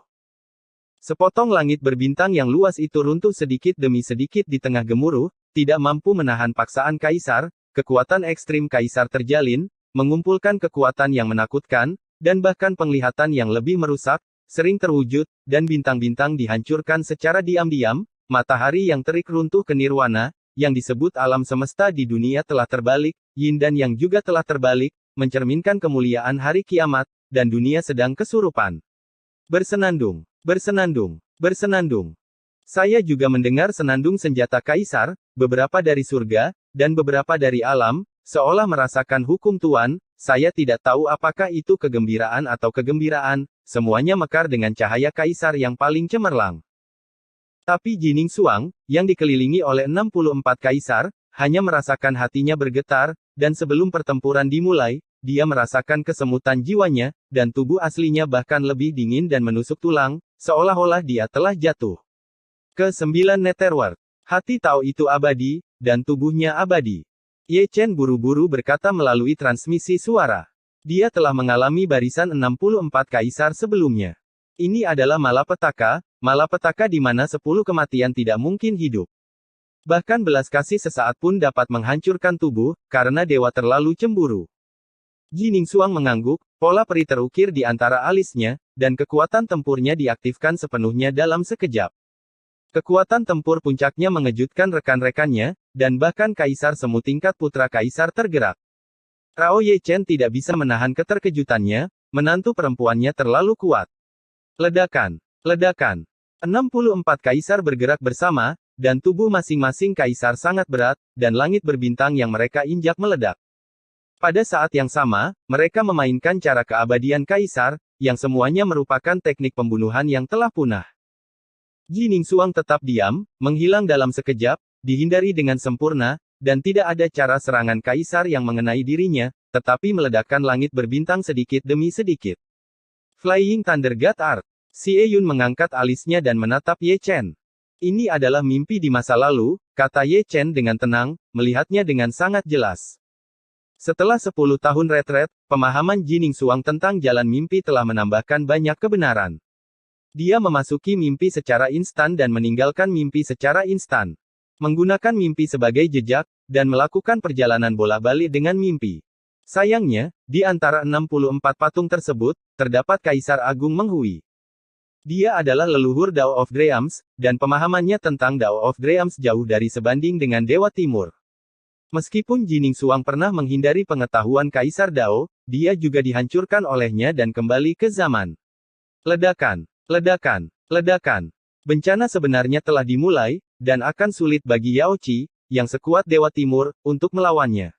Sepotong langit berbintang yang luas itu runtuh sedikit demi sedikit di tengah gemuruh, tidak mampu menahan paksaan kaisar, kekuatan ekstrim kaisar terjalin, mengumpulkan kekuatan yang menakutkan, dan bahkan penglihatan yang lebih merusak, sering terwujud, dan bintang-bintang dihancurkan secara diam-diam, matahari yang terik runtuh ke nirwana, yang disebut alam semesta di dunia telah terbalik, yin dan yang juga telah terbalik, mencerminkan kemuliaan hari kiamat, dan dunia sedang kesurupan. Bersenandung, bersenandung, bersenandung. Saya juga mendengar senandung senjata kaisar, beberapa dari surga, dan beberapa dari alam, seolah merasakan hukum Tuan. Saya tidak tahu apakah itu kegembiraan atau kegembiraan, semuanya mekar dengan cahaya kaisar yang paling cemerlang. Tapi Jining Xuang, yang dikelilingi oleh 64 kaisar, hanya merasakan hatinya bergetar, dan sebelum pertempuran dimulai, dia merasakan kesemutan jiwanya, dan tubuh aslinya bahkan lebih dingin dan menusuk tulang, seolah-olah dia telah jatuh. Ke-9 Netherworld. Hati Tao itu abadi, dan tubuhnya abadi. Ye Chen buru-buru berkata melalui transmisi suara. Dia telah mengalami barisan 64 kaisar sebelumnya. Ini adalah malapetaka di mana 10 kematian tidak mungkin hidup. Bahkan belas kasih sesaat pun dapat menghancurkan tubuh, karena dewa terlalu cemburu. Jining Xuang mengangguk, pola peri terukir di antara alisnya, dan kekuatan tempurnya diaktifkan sepenuhnya dalam sekejap. Kekuatan tempur puncaknya mengejutkan rekan-rekannya, dan bahkan kaisar semu tingkat putra kaisar tergerak. Rao Ye Chen tidak bisa menahan keterkejutannya, menantu perempuannya terlalu kuat. Ledakan. 64 kaisar bergerak bersama, dan tubuh masing-masing kaisar sangat berat, dan langit berbintang yang mereka injak meledak. Pada saat yang sama, mereka memainkan cara keabadian kaisar, yang semuanya merupakan teknik pembunuhan yang telah punah. Jining Xuang tetap diam, menghilang dalam sekejap, dihindari dengan sempurna, dan tidak ada cara serangan kaisar yang mengenai dirinya, tetapi meledakkan langit berbintang sedikit demi sedikit. Flying Thunder God Art. Xie Yun mengangkat alisnya dan menatap Ye Chen. Ini adalah mimpi di masa lalu, kata Ye Chen dengan tenang, melihatnya dengan sangat jelas. Setelah 10 tahun retret, pemahaman Jining Xuang tentang jalan mimpi telah menambahkan banyak kebenaran. Dia memasuki mimpi secara instan dan meninggalkan mimpi secara instan. Menggunakan mimpi sebagai jejak, dan melakukan perjalanan bolak-balik dengan mimpi. Sayangnya, di antara 64 patung tersebut, terdapat Kaisar Agung Meng Hui. Dia adalah leluhur Dao of Dreams, dan pemahamannya tentang Dao of Dreams jauh dari sebanding dengan Dewa Timur. Meskipun Jining Xuang pernah menghindari pengetahuan Kaisar Dao, dia juga dihancurkan olehnya dan kembali ke zaman. Ledakan. Bencana sebenarnya telah dimulai, dan akan sulit bagi Yao Qi, yang sekuat Dewa Timur, untuk melawannya.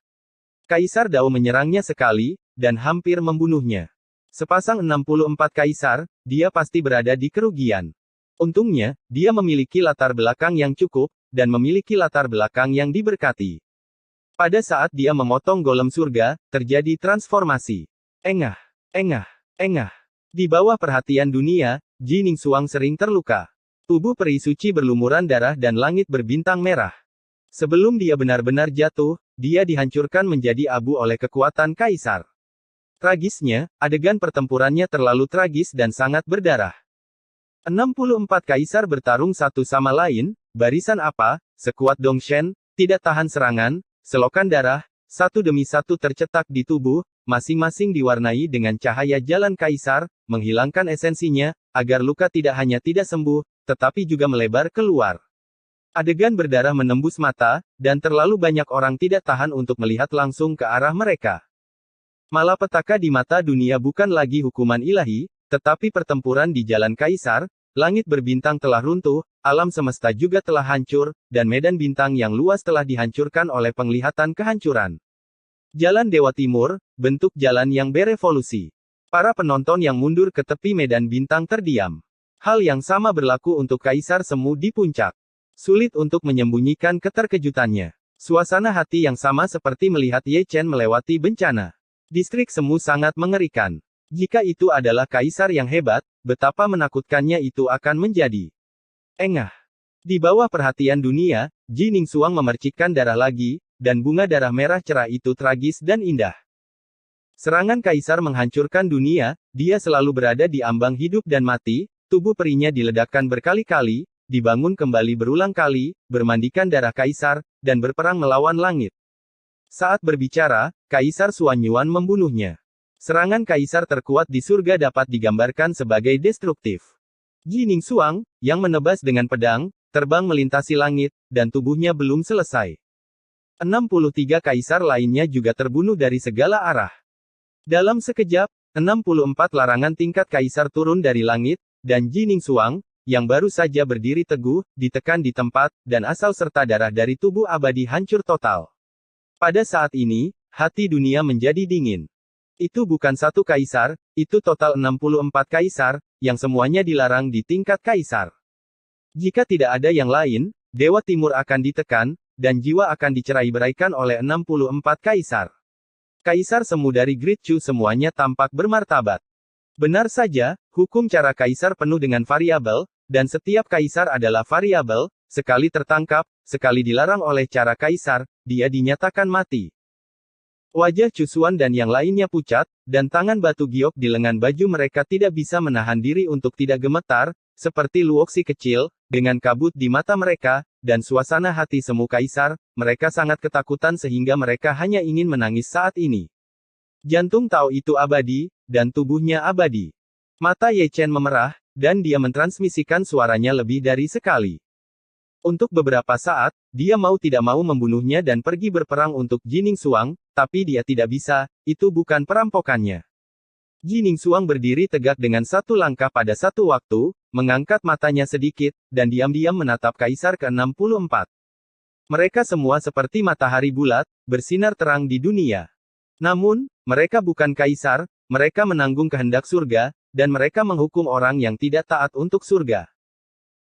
Kaisar Dao menyerangnya sekali, dan hampir membunuhnya. Sepasang 64 kaisar, dia pasti berada di kerugian. Untungnya, dia memiliki latar belakang yang cukup, dan memiliki latar belakang yang diberkati. Pada saat dia memotong golem surga, terjadi transformasi. Engah. Di bawah perhatian dunia, Jining Xuang sering terluka. Tubuh peri suci berlumuran darah dan langit berbintang merah. Sebelum dia benar-benar jatuh, dia dihancurkan menjadi abu oleh kekuatan kaisar. Tragisnya, adegan pertempurannya terlalu tragis dan sangat berdarah. 64 kaisar bertarung satu sama lain, barisan apa, sekuat Dongshen, tidak tahan serangan, selokan darah, satu demi satu tercetak di tubuh, masing-masing diwarnai dengan cahaya jalan kaisar, menghilangkan esensinya, agar luka tidak hanya tidak sembuh, tetapi juga melebar keluar. Adegan berdarah menembus mata, dan terlalu banyak orang tidak tahan untuk melihat langsung ke arah mereka. Malapetaka di mata dunia bukan lagi hukuman ilahi, tetapi pertempuran di jalan kaisar, langit berbintang telah runtuh, alam semesta juga telah hancur, dan medan bintang yang luas telah dihancurkan oleh penglihatan kehancuran. Jalan Dewa Timur, bentuk jalan yang berevolusi. Para penonton yang mundur ke tepi medan bintang terdiam. Hal yang sama berlaku untuk Kaisar Semu di puncak. Sulit untuk menyembunyikan keterkejutannya. Suasana hati yang sama seperti melihat Ye Chen melewati bencana. Distrik Semu sangat mengerikan. Jika itu adalah kaisar yang hebat, betapa menakutkannya itu akan menjadi. Engah. Di bawah perhatian dunia, Jining Xuang memercikkan darah lagi, dan bunga darah merah cerah itu tragis dan indah. Serangan kaisar menghancurkan dunia, dia selalu berada di ambang hidup dan mati, tubuh perinya diledakkan berkali-kali, dibangun kembali berulang kali, bermandikan darah kaisar, dan berperang melawan langit. Saat berbicara, Kaisar Xuanyuan membunuhnya. Serangan kaisar terkuat di surga dapat digambarkan sebagai destruktif. Jining Xuang, yang menebas dengan pedang, terbang melintasi langit, dan tubuhnya belum selesai. 63 kaisar lainnya juga terbunuh dari segala arah. Dalam sekejap, 64 larangan tingkat kaisar turun dari langit, dan Jining Xuang, yang baru saja berdiri teguh, ditekan di tempat, dan asal serta darah dari tubuh abadi hancur total. Pada saat ini, hati dunia menjadi dingin. Itu bukan satu kaisar, itu total 64 kaisar, yang semuanya dilarang di tingkat kaisar. Jika tidak ada yang lain, Dewa Timur akan ditekan, dan jiwa akan dicerai-beraikan oleh 64 kaisar. Kaisar semu dari Great Chu semuanya tampak bermartabat. Benar saja, hukum cara kaisar penuh dengan variabel, dan setiap kaisar adalah variabel, sekali tertangkap, sekali dilarang oleh cara kaisar, dia dinyatakan mati. Wajah Cusuan dan yang lainnya pucat, dan tangan batu giok di lengan baju mereka tidak bisa menahan diri untuk tidak gemetar, seperti luoksi kecil, dengan kabut di mata mereka, dan suasana hati semu kaisar, mereka sangat ketakutan sehingga mereka hanya ingin menangis saat ini. Jantung Tao itu abadi, dan tubuhnya abadi. Mata Ye Chen memerah, dan dia mentransmisikan suaranya lebih dari sekali. Untuk beberapa saat, dia mau tidak mau membunuhnya dan pergi berperang untuk Jining Suang, tapi dia tidak bisa, itu bukan perampokannya. Jining Suang berdiri tegak dengan satu langkah pada satu waktu, mengangkat matanya sedikit, dan diam-diam menatap Kaisar ke-64. Mereka semua seperti matahari bulat, bersinar terang di dunia. Namun, mereka bukan Kaisar, mereka menanggung kehendak surga, dan mereka menghukum orang yang tidak taat untuk surga.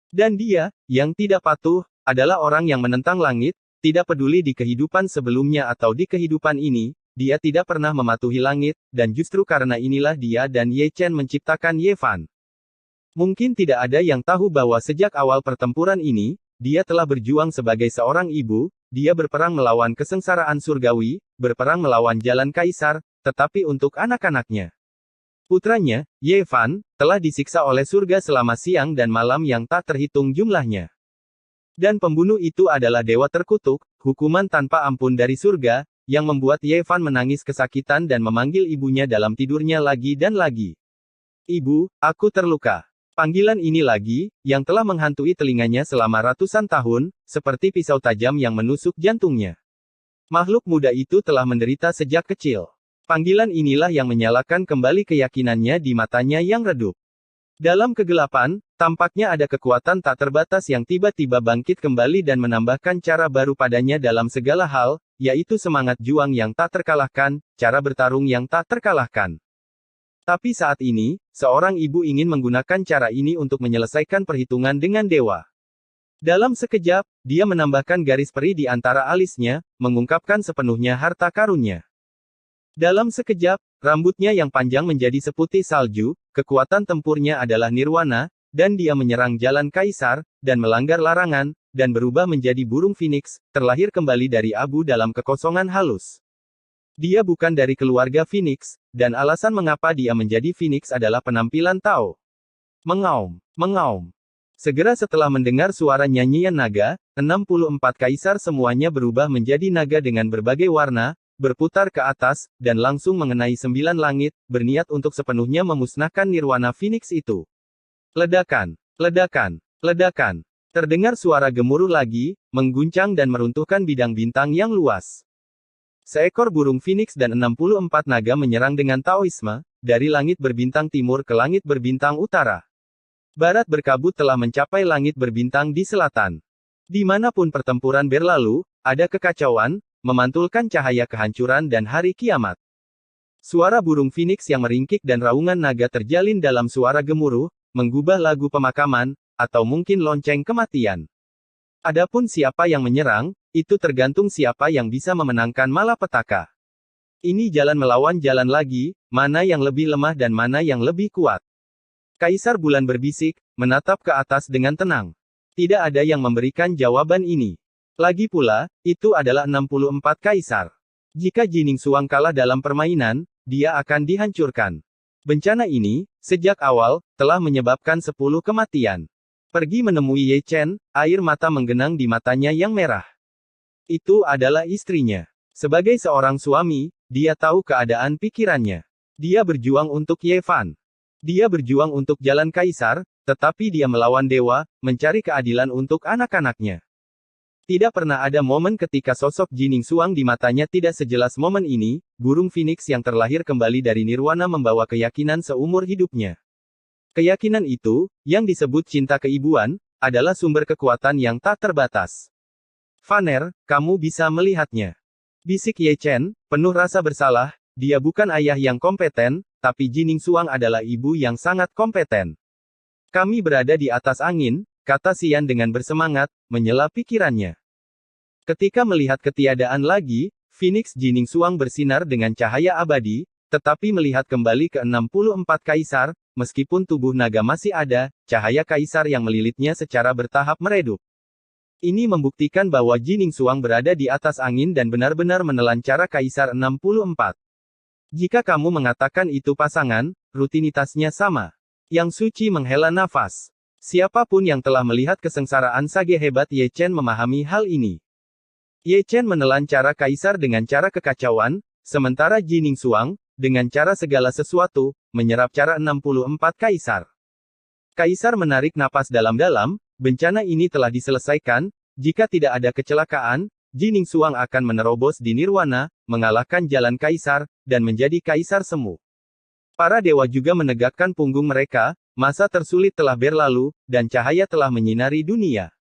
Dan dia, yang tidak patuh, adalah orang yang menentang langit, tidak peduli di kehidupan sebelumnya atau di kehidupan ini, dia tidak pernah mematuhi langit, dan justru karena inilah dia dan Ye Chen menciptakan Ye Fan. Mungkin tidak ada yang tahu bahwa sejak awal pertempuran ini, dia telah berjuang sebagai seorang ibu, dia berperang melawan kesengsaraan surgawi, berperang melawan jalan kaisar, tetapi untuk anak-anaknya. Putranya, Ye Fan, telah disiksa oleh surga selama siang dan malam yang tak terhitung jumlahnya. Dan pembunuh itu adalah dewa terkutuk, hukuman tanpa ampun dari surga, yang membuat Ye Fan menangis kesakitan dan memanggil ibunya dalam tidurnya lagi dan lagi. Ibu, aku terluka. Panggilan ini lagi, yang telah menghantui telinganya selama ratusan tahun, seperti pisau tajam yang menusuk jantungnya. Makhluk muda itu telah menderita sejak kecil. Panggilan inilah yang menyalakan kembali keyakinannya di matanya yang redup. Dalam kegelapan, tampaknya ada kekuatan tak terbatas yang tiba-tiba bangkit kembali dan menambahkan cara baru padanya dalam segala hal, yaitu semangat juang yang tak terkalahkan, cara bertarung yang tak terkalahkan. Tapi saat ini, seorang ibu ingin menggunakan cara ini untuk menyelesaikan perhitungan dengan dewa. Dalam sekejap, dia menambahkan garis peri di antara alisnya, mengungkapkan sepenuhnya harta karunnya. Dalam sekejap, rambutnya yang panjang menjadi seputih salju, kekuatan tempurnya adalah nirwana, dan dia menyerang jalan kaisar, dan melanggar larangan, dan berubah menjadi burung phoenix, terlahir kembali dari abu dalam kekosongan halus. Dia bukan dari keluarga Phoenix, dan alasan mengapa dia menjadi Phoenix adalah penampilan Tao. Mengaum, mengaum. Segera setelah mendengar suara nyanyian naga, 64 kaisar semuanya berubah menjadi naga dengan berbagai warna, berputar ke atas, dan langsung mengenai 9 langit, berniat untuk sepenuhnya memusnahkan nirwana Phoenix itu. Ledakan, ledakan, ledakan. Terdengar suara gemuruh lagi, mengguncang dan meruntuhkan bidang bintang yang luas. Seekor burung Phoenix dan 64 naga menyerang dengan Taoisme, dari langit berbintang timur ke langit berbintang utara. Barat berkabut telah mencapai langit berbintang di selatan. Dimanapun pertempuran berlalu, ada kekacauan, memantulkan cahaya kehancuran dan hari kiamat. Suara burung Phoenix yang meringkik dan raungan naga terjalin dalam suara gemuruh, menggubah lagu pemakaman, atau mungkin lonceng kematian. Adapun siapa yang menyerang, itu tergantung siapa yang bisa memenangkan malapetaka. Ini jalan melawan jalan lagi, mana yang lebih lemah dan mana yang lebih kuat. Kaisar Bulan berbisik, menatap ke atas dengan tenang. Tidak ada yang memberikan jawaban ini. Lagi pula, itu adalah 64 kaisar. Jika Jining Suang kalah dalam permainan, dia akan dihancurkan. Bencana ini, sejak awal, telah menyebabkan 10 kematian. Pergi menemui Ye Chen, air mata menggenang di matanya yang merah. Itu adalah istrinya. Sebagai seorang suami, dia tahu keadaan pikirannya. Dia berjuang untuk Ye Fan. Dia berjuang untuk jalan kaisar, tetapi dia melawan dewa, mencari keadilan untuk anak-anaknya. Tidak pernah ada momen ketika sosok Jining Suang di matanya tidak sejelas momen ini, burung Phoenix yang terlahir kembali dari nirwana membawa keyakinan seumur hidupnya. Keyakinan itu, yang disebut cinta keibuan, adalah sumber kekuatan yang tak terbatas. Vaner, kamu bisa melihatnya. Bisik Ye Chen, penuh rasa bersalah, dia bukan ayah yang kompeten, tapi Jining Suang adalah ibu yang sangat kompeten. Kami berada di atas angin, kata Xian dengan bersemangat, menyela pikirannya. Ketika melihat ketiadaan lagi, Phoenix Jining Suang bersinar dengan cahaya abadi, tetapi melihat kembali ke 64 kaisar, meskipun tubuh naga masih ada, cahaya kaisar yang melilitnya secara bertahap meredup. Ini membuktikan bahwa Jining Suang berada di atas angin dan benar-benar menelan cara kaisar 64. Jika kamu mengatakan itu pasangan, rutinitasnya sama. Yang Suci menghela nafas. Siapapun yang telah melihat kesengsaraan sage hebat Ye Chen memahami hal ini. Ye Chen menelan cara kaisar dengan cara kekacauan, sementara Jining Suang, dengan cara segala sesuatu, menyerap cara 64 kaisar. Kaisar menarik napas dalam-dalam, bencana ini telah diselesaikan, jika tidak ada kecelakaan, Jining Suang akan menerobos di Nirwana, mengalahkan jalan kaisar, dan menjadi kaisar semu. Para dewa juga menegakkan punggung mereka, masa tersulit telah berlalu, dan cahaya telah menyinari dunia.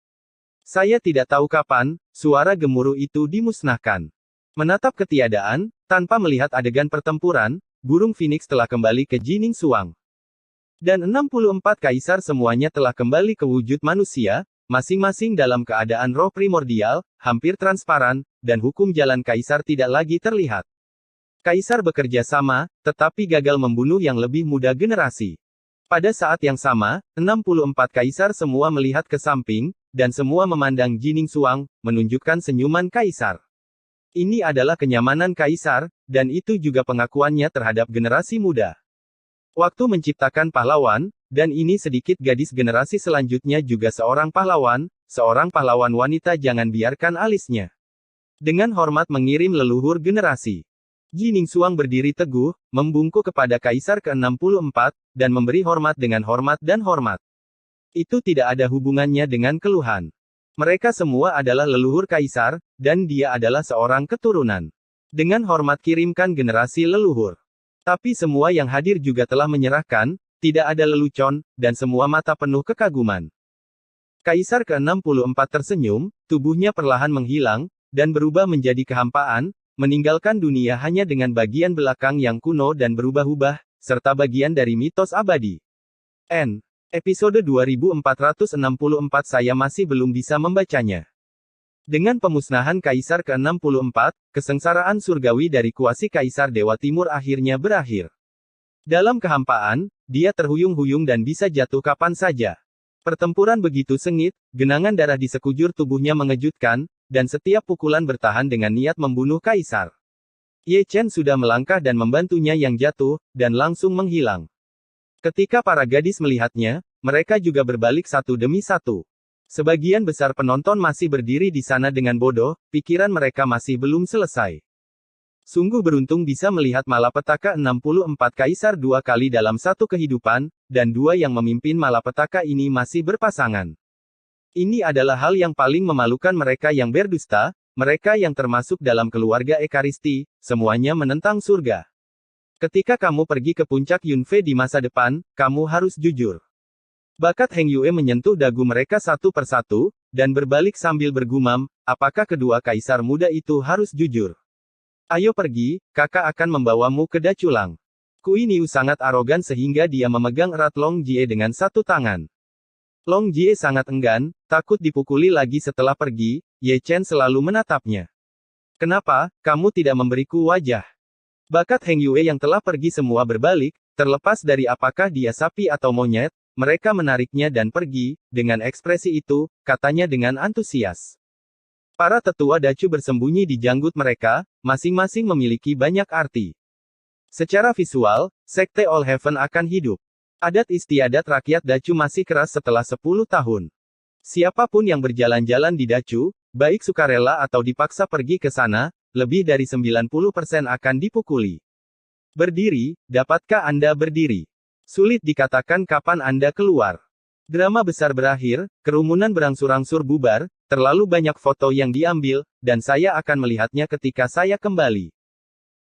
Saya tidak tahu kapan, suara gemuruh itu dimusnahkan. Menatap ketiadaan, tanpa melihat adegan pertempuran, burung Phoenix telah kembali ke Jining Suang. Dan 64 kaisar semuanya telah kembali ke wujud manusia, masing-masing dalam keadaan roh primordial, hampir transparan, dan hukum jalan kaisar tidak lagi terlihat. Kaisar bekerja sama, tetapi gagal membunuh yang lebih muda generasi. Pada saat yang sama, 64 kaisar semua melihat ke samping, dan semua memandang Jining Suang, menunjukkan senyuman kaisar. Ini adalah kenyamanan kaisar, dan itu juga pengakuannya terhadap generasi muda. Waktu menciptakan pahlawan, dan ini sedikit gadis generasi selanjutnya juga seorang pahlawan wanita jangan biarkan alisnya. Dengan hormat mengirim leluhur generasi. Jining Suang berdiri teguh, membungkuk kepada Kaisar ke-64, dan memberi hormat dengan hormat dan hormat. Itu tidak ada hubungannya dengan keluhan. Mereka semua adalah leluhur Kaisar, dan dia adalah seorang keturunan. Dengan hormat kirimkan generasi leluhur. Tapi semua yang hadir juga telah menyerahkan, tidak ada lelucon, dan semua mata penuh kekaguman. Kaisar ke-64 tersenyum, tubuhnya perlahan menghilang, dan berubah menjadi kehampaan, meninggalkan dunia hanya dengan bagian belakang yang kuno dan berubah-ubah, serta bagian dari mitos abadi. Episode 2464 saya masih belum bisa membacanya. Dengan pemusnahan Kaisar ke-64, kesengsaraan surgawi dari kuasi Kaisar Dewa Timur akhirnya berakhir. Dalam kehampaan, dia terhuyung-huyung dan bisa jatuh kapan saja. Pertempuran begitu sengit, genangan darah di sekujur tubuhnya mengejutkan, dan setiap pukulan bertahan dengan niat membunuh Kaisar. Ye Chen sudah melangkah dan membantunya yang jatuh, dan langsung menghilang. Ketika para gadis melihatnya, mereka juga berbalik satu demi satu. Sebagian besar penonton masih berdiri di sana dengan bodoh, pikiran mereka masih belum selesai. Sungguh beruntung bisa melihat malapetaka 64 kaisar dua kali dalam satu kehidupan, dan dua yang memimpin malapetaka ini masih berpasangan. Ini adalah hal yang paling memalukan mereka yang berdusta, mereka yang termasuk dalam keluarga Ekaristi, semuanya menentang surga. Ketika kamu pergi ke puncak Yunfei di masa depan, kamu harus jujur. Bakat Heng Yue menyentuh dagu mereka satu persatu, dan berbalik sambil bergumam, apakah kedua kaisar muda itu harus jujur? Ayo pergi, kakak akan membawamu ke Daculang. Kui Niu sangat arogan sehingga dia memegang erat Long Jie dengan satu tangan. Long Jie sangat enggan, takut dipukuli lagi setelah pergi, Ye Chen selalu menatapnya. Kenapa, kamu tidak memberiku wajah? Bakat Heng Yue yang telah pergi semua berbalik, terlepas dari apakah dia sapi atau monyet, mereka menariknya dan pergi, dengan ekspresi itu, katanya dengan antusias. Para tetua Dacu bersembunyi di janggut mereka, masing-masing memiliki banyak arti. Secara visual, Sekte All Heaven akan hidup. Adat istiadat rakyat Dacu masih keras setelah 10 tahun. Siapapun yang berjalan-jalan di Dacu, baik sukarela atau dipaksa pergi ke sana, lebih dari 90% akan dipukuli. Berdiri, dapatkah Anda berdiri? Sulit dikatakan kapan Anda keluar. Drama besar berakhir, kerumunan berangsur-angsur bubar, terlalu banyak foto yang diambil, dan saya akan melihatnya ketika saya kembali.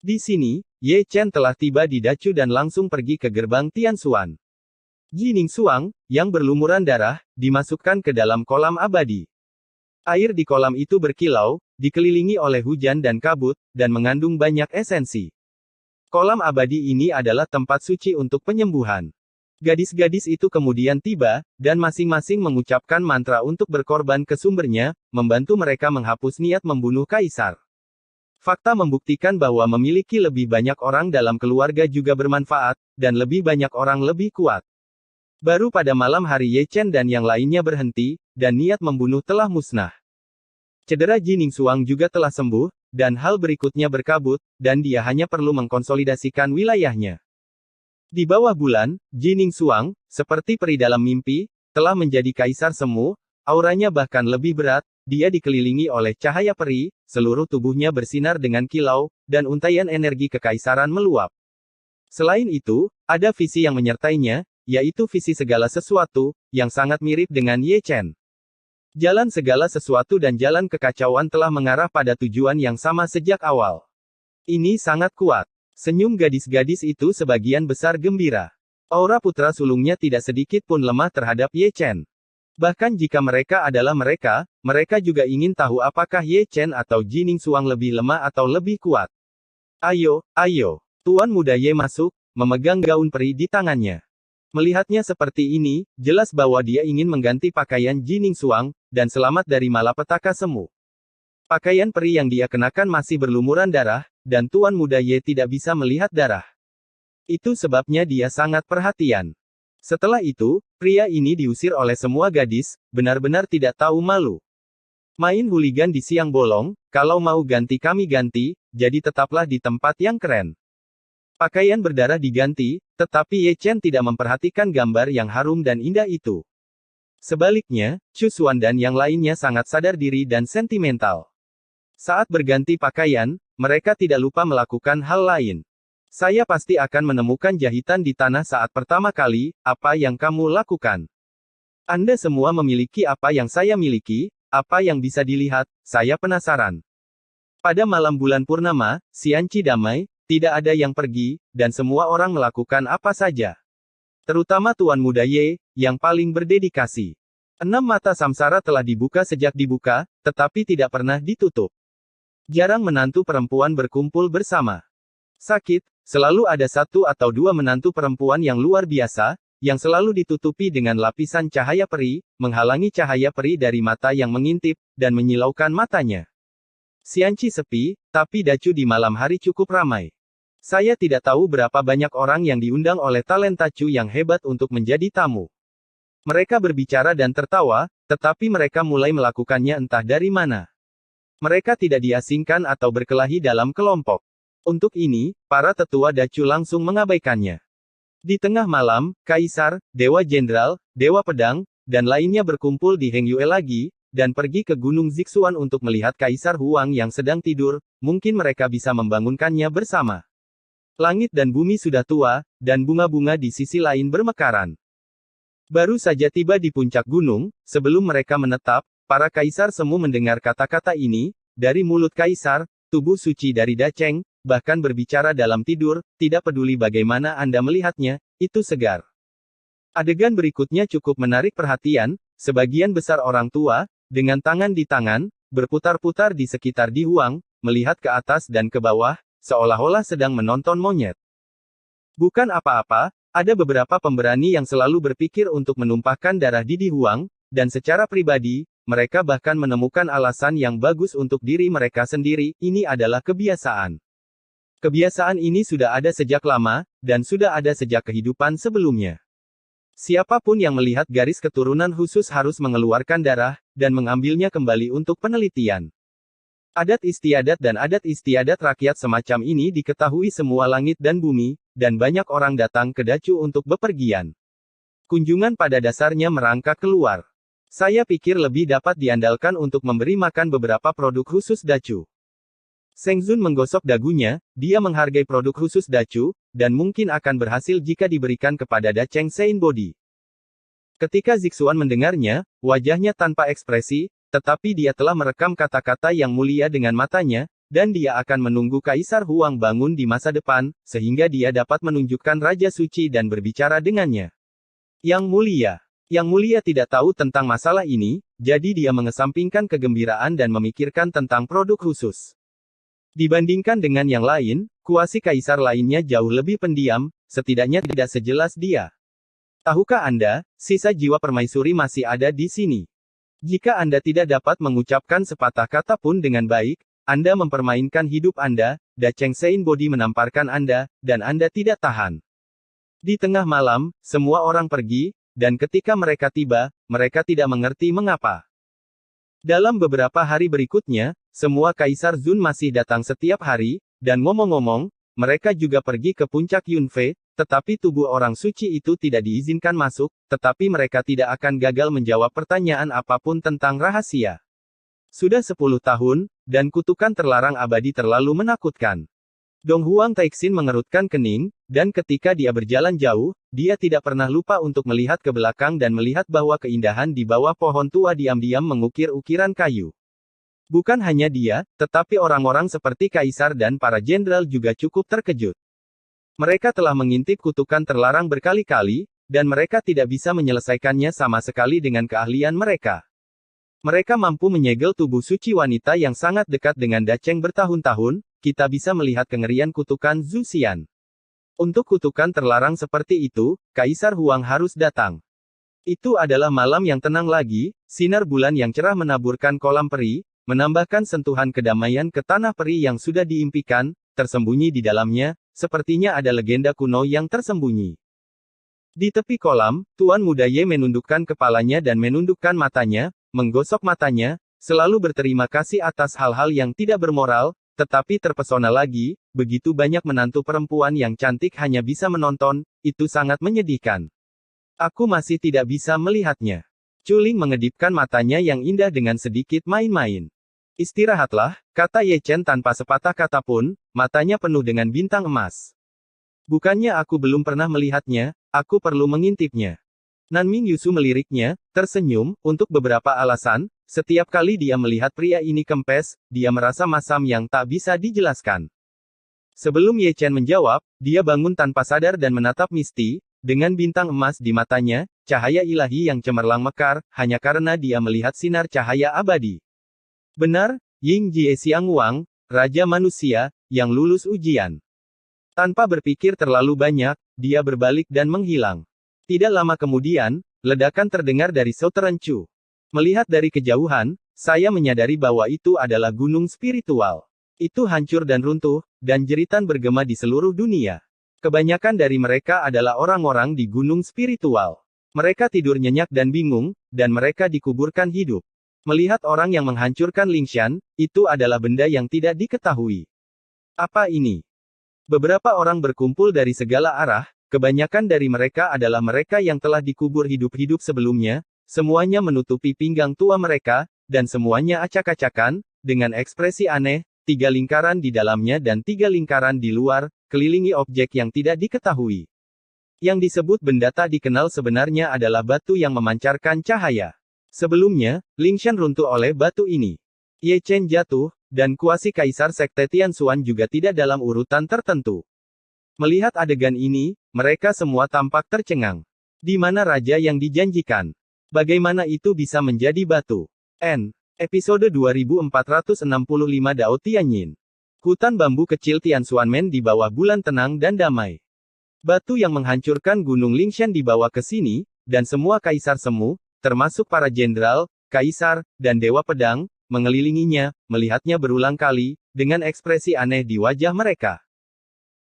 Di sini, Ye Chen telah tiba di Dacu dan langsung pergi ke gerbang Tianxuan. Jining Suang, yang berlumuran darah, dimasukkan ke dalam kolam abadi. Air di kolam itu berkilau, dikelilingi oleh hujan dan kabut, dan mengandung banyak esensi. Kolam abadi ini adalah tempat suci untuk penyembuhan. Gadis-gadis itu kemudian tiba, dan masing-masing mengucapkan mantra untuk berkorban ke sumbernya, membantu mereka menghapus niat membunuh kaisar. Fakta membuktikan bahwa memiliki lebih banyak orang dalam keluarga juga bermanfaat, dan lebih banyak orang lebih kuat. Baru pada malam hari Ye Chen dan yang lainnya berhenti, dan niat membunuh telah musnah. Cedera Jining Xuang juga telah sembuh, dan hal berikutnya berkabut, dan dia hanya perlu mengkonsolidasikan wilayahnya. Di bawah bulan, Jining Xuang, seperti peri dalam mimpi, telah menjadi kaisar semu, auranya bahkan lebih berat, dia dikelilingi oleh cahaya peri, seluruh tubuhnya bersinar dengan kilau, dan untaian energi kekaisaran meluap. Selain itu, ada visi yang menyertainya, yaitu visi segala sesuatu, yang sangat mirip dengan Ye Chen. Jalan segala sesuatu dan jalan kekacauan telah mengarah pada tujuan yang sama sejak awal. Ini sangat kuat. Senyum gadis-gadis itu sebagian besar gembira. Aura putra sulungnya tidak sedikit pun lemah terhadap Ye Chen. Bahkan jika mereka adalah mereka, mereka juga ingin tahu apakah Ye Chen atau Jining Xuang lebih lemah atau lebih kuat. Ayo, ayo. Tuan muda Ye masuk, memegang gaun peri di tangannya. Melihatnya seperti ini, jelas bahwa dia ingin mengganti pakaian Jining Xuang, dan selamat dari malapetaka semu. Pakaian peri yang dia kenakan masih berlumuran darah, dan Tuan Muda Ye tidak bisa melihat darah. Itu sebabnya dia sangat perhatian. Setelah itu, pria ini diusir oleh semua gadis, benar-benar tidak tahu malu. Main hooligan di siang bolong, kalau mau ganti kami ganti, jadi tetaplah di tempat yang keren. Pakaian berdarah diganti, tetapi Ye Chen tidak memperhatikan gambar yang harum dan indah itu. Sebaliknya, Chu Xuan dan yang lainnya sangat sadar diri dan sentimental. Saat berganti pakaian, mereka tidak lupa melakukan hal lain. Saya pasti akan menemukan jahitan di tanah saat pertama kali, apa yang kamu lakukan? Anda semua memiliki apa yang saya miliki, apa yang bisa dilihat, saya penasaran. Pada malam bulan purnama, Xianqi damai, tidak ada yang pergi, dan semua orang melakukan apa saja. Terutama Tuan Muda Ye, yang paling berdedikasi. 6 mata samsara telah dibuka sejak dibuka, tetapi tidak pernah ditutup. Jarang menantu perempuan berkumpul bersama. Sakit, selalu ada 1 atau 2 menantu perempuan yang luar biasa, yang selalu ditutupi dengan lapisan cahaya peri, menghalangi cahaya peri dari mata yang mengintip, dan menyilaukan matanya. Xianqi sepi, tapi Dacu di malam hari cukup ramai. Saya tidak tahu berapa banyak orang yang diundang oleh talenta Chu yang hebat untuk menjadi tamu. Mereka berbicara dan tertawa, tetapi mereka mulai melakukannya entah dari mana. Mereka tidak diasingkan atau berkelahi dalam kelompok. Untuk ini, para tetua Dacu langsung mengabaikannya. Di tengah malam, Kaisar, Dewa Jenderal, Dewa Pedang, dan lainnya berkumpul di Heng Yue lagi, dan pergi ke Gunung Zixuan untuk melihat Kaisar Huang yang sedang tidur, mungkin mereka bisa membangunkannya bersama. Langit dan bumi sudah tua, dan bunga-bunga di sisi lain bermekaran. Baru saja tiba di puncak gunung, sebelum mereka menetap, para kaisar semu mendengar kata-kata ini, dari mulut kaisar, tubuh suci dari Dacheng, bahkan berbicara dalam tidur, tidak peduli bagaimana Anda melihatnya, itu segar. Adegan berikutnya cukup menarik perhatian, sebagian besar orang tua, dengan tangan di tangan, berputar-putar di sekitar Di Huang, melihat ke atas dan ke bawah, seolah-olah sedang menonton monyet. Bukan apa-apa, ada beberapa pemberani yang selalu berpikir untuk menumpahkan darah di Di Huang, dan secara pribadi, mereka bahkan menemukan alasan yang bagus untuk diri mereka sendiri, ini adalah kebiasaan. Kebiasaan ini sudah ada sejak lama, dan sudah ada sejak kehidupan sebelumnya. Siapapun yang melihat garis keturunan khusus harus mengeluarkan darah, dan mengambilnya kembali untuk penelitian. Adat istiadat dan adat istiadat rakyat semacam ini diketahui semua langit dan bumi, dan banyak orang datang ke Dacu untuk bepergian. Kunjungan pada dasarnya merangkak keluar. Saya pikir lebih dapat diandalkan untuk memberi makan beberapa produk khusus Dacu. Seng Zun menggosok dagunya, dia menghargai produk khusus Dacu, dan mungkin akan berhasil jika diberikan kepada Dacheng Sein Body. Ketika Zixuan mendengarnya, wajahnya tanpa ekspresi, tetapi dia telah merekam kata-kata yang mulia dengan matanya, dan dia akan menunggu Kaisar Huang bangun di masa depan, sehingga dia dapat menunjukkan Raja Suci dan berbicara dengannya. Yang Mulia tidak tahu tentang masalah ini, jadi dia mengesampingkan kegembiraan dan memikirkan tentang produk khusus. Dibandingkan dengan yang lain, kuasi kaisar lainnya jauh lebih pendiam, setidaknya tidak sejelas dia. Tahukah Anda, sisa jiwa permaisuri masih ada di sini. Jika Anda tidak dapat mengucapkan sepatah kata pun dengan baik, Anda mempermainkan hidup Anda, Da Cheng Sein Body menamparkan Anda, dan Anda tidak tahan. Di tengah malam, semua orang pergi, dan ketika mereka tiba, mereka tidak mengerti mengapa. Dalam beberapa hari berikutnya, semua Kaisar Zun masih datang setiap hari, dan ngomong-ngomong, mereka juga pergi ke puncak Yunfei, tetapi tubuh orang suci itu tidak diizinkan masuk, tetapi mereka tidak akan gagal menjawab pertanyaan apapun tentang rahasia. Sudah 10 tahun, dan kutukan terlarang abadi terlalu menakutkan. Dong Huang Taixin mengerutkan kening, dan ketika dia berjalan jauh, dia tidak pernah lupa untuk melihat ke belakang dan melihat bahwa keindahan di bawah pohon tua diam-diam mengukir ukiran kayu. Bukan hanya dia, tetapi orang-orang seperti Kaisar dan para jenderal juga cukup terkejut. Mereka telah mengintip kutukan terlarang berkali-kali, dan mereka tidak bisa menyelesaikannya sama sekali dengan keahlian mereka. Mereka mampu menyegel tubuh suci wanita yang sangat dekat dengan Da Cheng bertahun-tahun, kita bisa melihat kengerian kutukan Zhu Xian. Untuk kutukan terlarang seperti itu, Kaisar Huang harus datang. Itu adalah malam yang tenang lagi, sinar bulan yang cerah menaburkan kolam peri, menambahkan sentuhan kedamaian ke tanah peri yang sudah diimpikan, tersembunyi di dalamnya, sepertinya ada legenda kuno yang tersembunyi. Di tepi kolam, Tuan Muda Ye menundukkan kepalanya dan menundukkan matanya, menggosok matanya, selalu berterima kasih atas hal-hal yang tidak bermoral, tetapi terpesona lagi, begitu banyak menantu perempuan yang cantik hanya bisa menonton, itu sangat menyedihkan. Aku masih tidak bisa melihatnya. Chuling mengedipkan matanya yang indah dengan sedikit main-main. Istirahatlah, kata Ye Chen tanpa sepatah kata pun, matanya penuh dengan bintang emas. Bukannya aku belum pernah melihatnya, aku perlu mengintipnya. Nanming Yusu meliriknya, tersenyum, untuk beberapa alasan. Setiap kali dia melihat pria ini kempes, dia merasa masam yang tak bisa dijelaskan. Sebelum Ye Chen menjawab, dia bangun tanpa sadar dan menatap Misty, dengan bintang emas di matanya, cahaya ilahi yang cemerlang mekar, hanya karena dia melihat sinar cahaya abadi. Benar, Ying Jie Xiang Wang, Raja Manusia, yang lulus ujian. Tanpa berpikir terlalu banyak, dia berbalik dan menghilang. Tidak lama kemudian, ledakan terdengar dari Southern Chu. Melihat dari kejauhan, saya menyadari bahwa itu adalah gunung spiritual. Itu hancur dan runtuh, dan jeritan bergema di seluruh dunia. Kebanyakan dari mereka adalah orang-orang di gunung spiritual. Mereka tidur nyenyak dan bingung, dan mereka dikuburkan hidup. Melihat orang yang menghancurkan Lingshan, itu adalah benda yang tidak diketahui. Apa ini? Beberapa orang berkumpul dari segala arah, kebanyakan dari mereka adalah mereka yang telah dikubur hidup-hidup sebelumnya. Semuanya menutupi pinggang tua mereka, dan semuanya acak-acakan, dengan ekspresi aneh, 3 lingkaran di dalamnya dan 3 lingkaran di luar, kelilingi objek yang tidak diketahui. Yang disebut benda tak dikenal sebenarnya adalah batu yang memancarkan cahaya. Sebelumnya, Lingshan runtuh oleh batu ini. Ye Chen jatuh, dan kuasi Kaisar Sekte Tianxuan juga tidak dalam urutan tertentu. Melihat adegan ini, mereka semua tampak tercengang. Di mana raja yang dijanjikan? Bagaimana itu bisa menjadi batu? Episode 2465 Dao Tianyin. Hutan bambu kecil Tianxuanmen di bawah bulan tenang dan damai. Batu yang menghancurkan Gunung Lingshan dibawa ke sini, dan semua kaisar semu, termasuk para jenderal, kaisar, dan dewa pedang, mengelilinginya, melihatnya berulang kali, dengan ekspresi aneh di wajah mereka.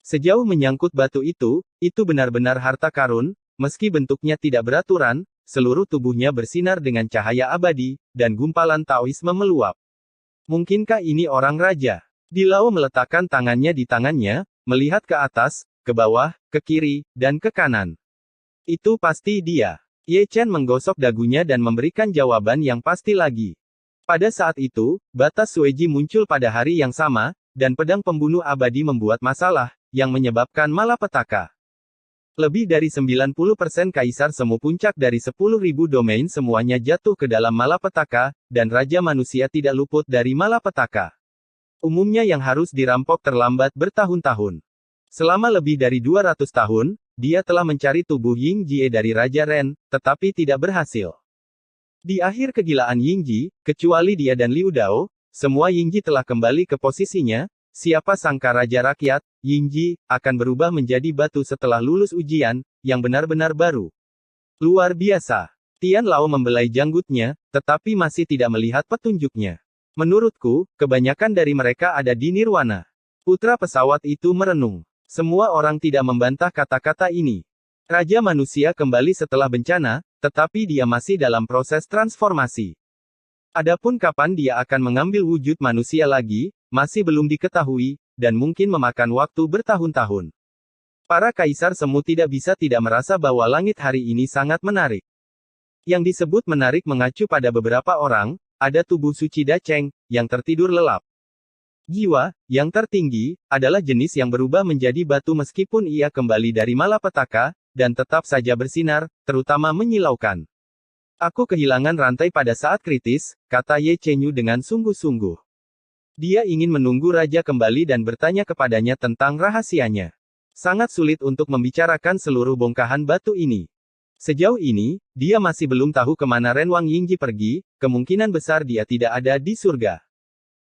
Sejauh menyangkut batu itu benar-benar harta karun, meski bentuknya tidak beraturan, seluruh tubuhnya bersinar dengan cahaya abadi, dan gumpalan Taoisme meluap. Mungkinkah ini orang raja? Dilao meletakkan tangannya di tangannya, melihat ke atas, ke bawah, ke kiri, dan ke kanan. Itu pasti dia. Ye Chen menggosok dagunya dan memberikan jawaban yang pasti lagi. Pada saat itu, batas Sueji muncul pada hari yang sama, dan pedang pembunuh abadi membuat masalah, yang menyebabkan malapetaka. Lebih dari 90% kaisar semu puncak dari 10.000 domain semuanya jatuh ke dalam malapetaka, dan Raja Manusia tidak luput dari malapetaka. Umumnya yang harus dirampok terlambat bertahun-tahun. Selama lebih dari 200 tahun, dia telah mencari tubuh Ying Jie dari Raja Ren, tetapi tidak berhasil. Di akhir kegilaan Ying Ji, kecuali dia dan Liu Dao, semua Ying Ji telah kembali ke posisinya. Siapa sangka Raja Rakyat, Ying Ji, akan berubah menjadi batu setelah lulus ujian, yang benar-benar baru. Luar biasa. Tian Lao membelai janggutnya, tetapi masih tidak melihat petunjuknya. Menurutku, kebanyakan dari mereka ada di nirwana. Putra pesawat itu merenung. Semua orang tidak membantah kata-kata ini. Raja manusia kembali setelah bencana, tetapi dia masih dalam proses transformasi. Adapun kapan dia akan mengambil wujud manusia lagi, masih belum diketahui, dan mungkin memakan waktu bertahun-tahun. Para kaisar semu tidak bisa tidak merasa bahwa langit hari ini sangat menarik. Yang disebut menarik mengacu pada beberapa orang, ada tubuh suci Dacheng, yang tertidur lelap. Jiwa, yang tertinggi, adalah jenis yang berubah menjadi batu meskipun ia kembali dari malapetaka, dan tetap saja bersinar, terutama menyilaukan. Aku kehilangan rantai pada saat kritis, kata Ye Chenyu dengan sungguh-sungguh. Dia ingin menunggu raja kembali dan bertanya kepadanya tentang rahasianya. Sangat sulit untuk membicarakan seluruh bongkahan batu ini. Sejauh ini, dia masih belum tahu kemana Ren Wang Yingji pergi, kemungkinan besar dia tidak ada di surga.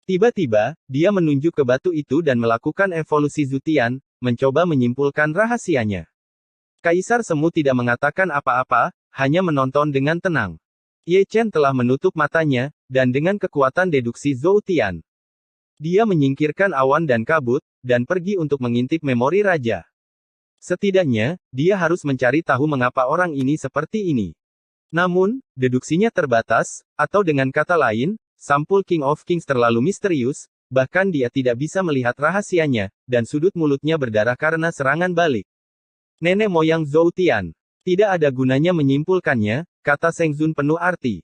Tiba-tiba, dia menunjuk ke batu itu dan melakukan evolusi Zutian, mencoba menyimpulkan rahasianya. Kaisar semu tidak mengatakan apa-apa, hanya menonton dengan tenang. Ye Chen telah menutup matanya, dan dengan kekuatan deduksi Zoutian, dia menyingkirkan awan dan kabut, dan pergi untuk mengintip memori raja. Setidaknya, dia harus mencari tahu mengapa orang ini seperti ini. Namun, deduksinya terbatas, atau dengan kata lain, sampul King of Kings terlalu misterius, bahkan dia tidak bisa melihat rahasianya, dan sudut mulutnya berdarah karena serangan balik. Nenek moyang Zoutian. Tidak ada gunanya menyimpulkannya, kata Seng Zun penuh arti.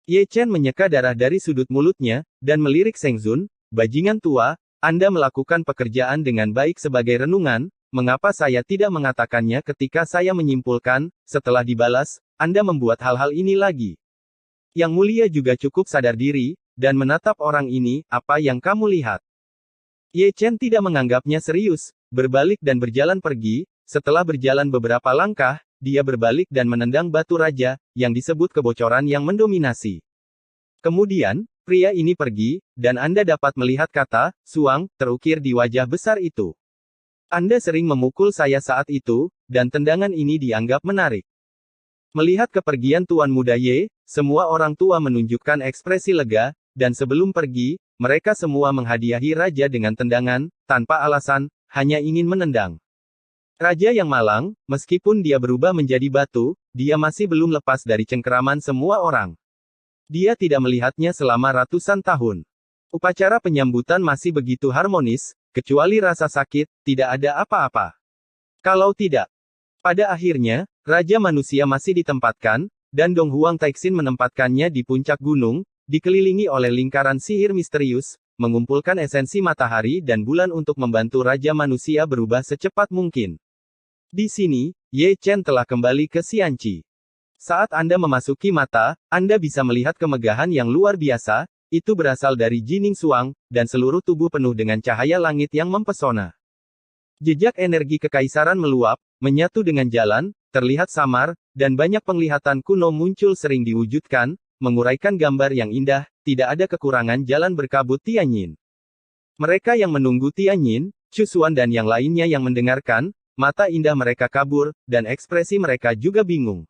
Ye Chen menyeka darah dari sudut mulutnya, dan melirik Seng Zun, bajingan tua, Anda melakukan pekerjaan dengan baik sebagai renungan, mengapa saya tidak mengatakannya ketika saya menyimpulkan, setelah dibalas, Anda membuat hal-hal ini lagi. Yang mulia juga cukup sadar diri, dan menatap orang ini, apa yang kamu lihat? Ye Chen tidak menganggapnya serius, berbalik dan berjalan pergi, setelah berjalan beberapa langkah, dia berbalik dan menendang batu raja, yang disebut kebocoran yang mendominasi. Kemudian, pria ini pergi, dan Anda dapat melihat kata, suang, terukir di wajah besar itu. Anda sering memukul saya saat itu, dan tendangan ini dianggap menarik. Melihat kepergian Tuan Muda Ye, semua orang tua menunjukkan ekspresi lega, dan sebelum pergi, mereka semua menghadiahi raja dengan tendangan, tanpa alasan, hanya ingin menendang. Raja yang malang, meskipun dia berubah menjadi batu, dia masih belum lepas dari cengkeraman semua orang. Dia tidak melihatnya selama ratusan tahun. Upacara penyambutan masih begitu harmonis, kecuali rasa sakit, tidak ada apa-apa. Kalau tidak. Pada akhirnya, Raja Manusia masih ditempatkan, dan Dong Huang Taixin menempatkannya di puncak gunung, dikelilingi oleh lingkaran sihir misterius, mengumpulkan esensi matahari dan bulan untuk membantu Raja Manusia berubah secepat mungkin. Di sini, Ye Chen telah kembali ke Xianqi. Saat Anda memasuki mata, Anda bisa melihat kemegahan yang luar biasa, itu berasal dari Jining Suang, dan seluruh tubuh penuh dengan cahaya langit yang mempesona. Jejak energi kekaisaran meluap, menyatu dengan jalan, terlihat samar, dan banyak penglihatan kuno muncul sering diwujudkan, menguraikan gambar yang indah, tidak ada kekurangan jalan berkabut Tianyin. Mereka yang menunggu Tianyin, Chu Xuan dan yang lainnya yang mendengarkan, mata indah mereka kabur, dan ekspresi mereka juga bingung.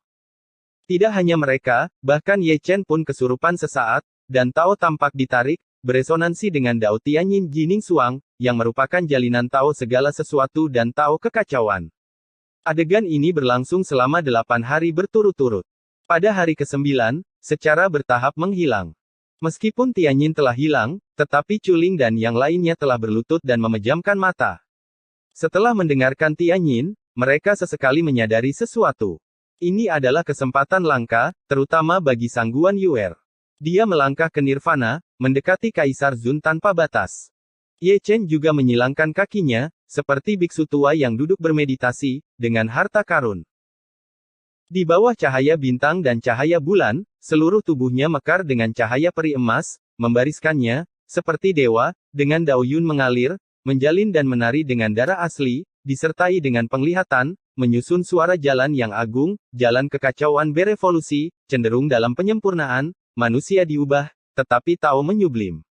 Tidak hanya mereka, bahkan Ye Chen pun kesurupan sesaat, dan Tao tampak ditarik, beresonansi dengan Dao Tianyin Jining Suang, yang merupakan jalinan Tao segala sesuatu dan Tao kekacauan. Adegan ini berlangsung selama 8 hari berturut-turut. Pada hari ke-9, secara bertahap menghilang. Meskipun Tianyin telah hilang, tetapi Chuling dan yang lainnya telah berlutut dan memejamkan mata. Setelah mendengarkan Tianyin, mereka sesekali menyadari sesuatu. Ini adalah kesempatan langka, terutama bagi Sangguan Yuer. Dia melangkah ke Nirvana, mendekati Kaisar Zun tanpa batas. Ye Chen juga menyilangkan kakinya, seperti biksu tua yang duduk bermeditasi, dengan harta karun. Di bawah cahaya bintang dan cahaya bulan, seluruh tubuhnya mekar dengan cahaya peri emas, membariskannya, seperti dewa, dengan Dao Yun mengalir, menjalin dan menari dengan darah asli, disertai dengan penglihatan, menyusun suara jalan yang agung, jalan kekacauan berevolusi, cenderung dalam penyempurnaan, manusia diubah, tetapi Tao menyublim.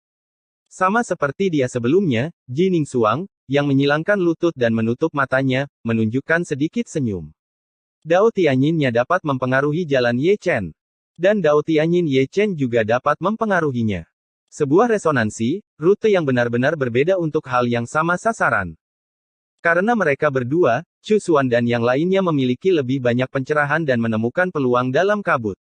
Sama seperti dia sebelumnya, Jining Suang, yang menyilangkan lutut dan menutup matanya, menunjukkan sedikit senyum. Dao Tianyin-nya dapat mempengaruhi jalan Ye Chen. Dan Dao Tianyin Ye Chen juga dapat mempengaruhinya. Sebuah resonansi, rute yang benar-benar berbeda untuk hal yang sama sasaran. Karena mereka berdua, Chu Xuan dan yang lainnya memiliki lebih banyak pencerahan dan menemukan peluang dalam kabut.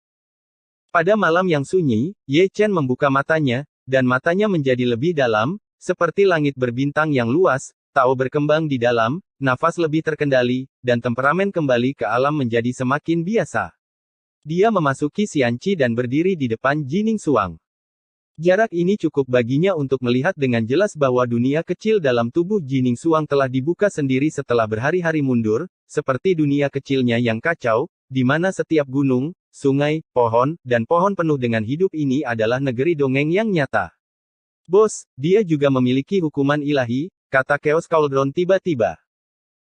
Pada malam yang sunyi, Ye Chen membuka matanya, dan matanya menjadi lebih dalam, seperti langit berbintang yang luas, Tao berkembang di dalam, nafas lebih terkendali, dan temperamen kembali ke alam menjadi semakin biasa. Dia memasuki Xianqi dan berdiri di depan Jining Xuang. Jarak ini cukup baginya untuk melihat dengan jelas bahwa dunia kecil dalam tubuh Jining Xuang telah dibuka sendiri setelah berhari-hari mundur, seperti dunia kecilnya yang kacau, di mana setiap gunung, sungai, pohon, dan pohon penuh dengan hidup ini adalah negeri dongeng yang nyata. Bos, dia juga memiliki hukuman ilahi, kata Chaos Cauldron tiba-tiba.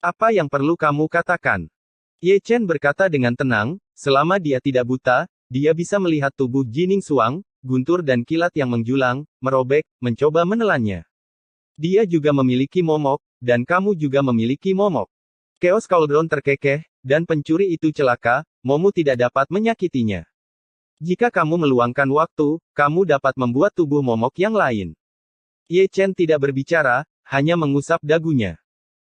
Apa yang perlu kamu katakan? Ye Chen berkata dengan tenang, selama dia tidak buta, dia bisa melihat tubuh Jining Xuang, guntur dan kilat yang menjulang, merobek, mencoba menelannya. Dia juga memiliki momok, dan kamu juga memiliki momok. Chaos Cauldron terkekeh, dan pencuri itu celaka, Momu tidak dapat menyakitinya. Jika kamu meluangkan waktu, kamu dapat membuat tubuh momok yang lain. Ye Chen tidak berbicara, hanya mengusap dagunya.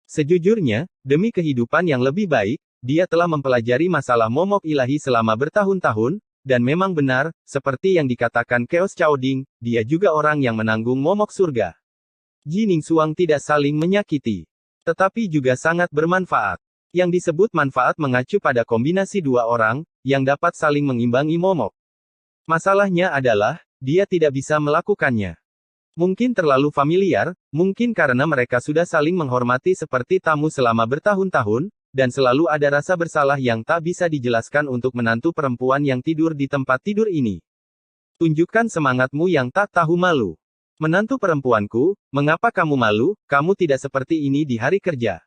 Sejujurnya, demi kehidupan yang lebih baik, dia telah mempelajari masalah momok ilahi selama bertahun-tahun, dan memang benar, seperti yang dikatakan Chaos Caoding, dia juga orang yang menanggung momok surga. Jining Xuang tidak saling menyakiti, tetapi juga sangat bermanfaat. Yang disebut manfaat mengacu pada kombinasi dua orang, yang dapat saling mengimbangi momok. Masalahnya adalah, dia tidak bisa melakukannya. Mungkin terlalu familiar, mungkin karena mereka sudah saling menghormati seperti tamu selama bertahun-tahun, dan selalu ada rasa bersalah yang tak bisa dijelaskan untuk menantu perempuan yang tidur di tempat tidur ini. Tunjukkan semangatmu yang tak tahu malu. Menantu perempuanku, mengapa kamu malu? Kamu tidak seperti ini di hari kerja.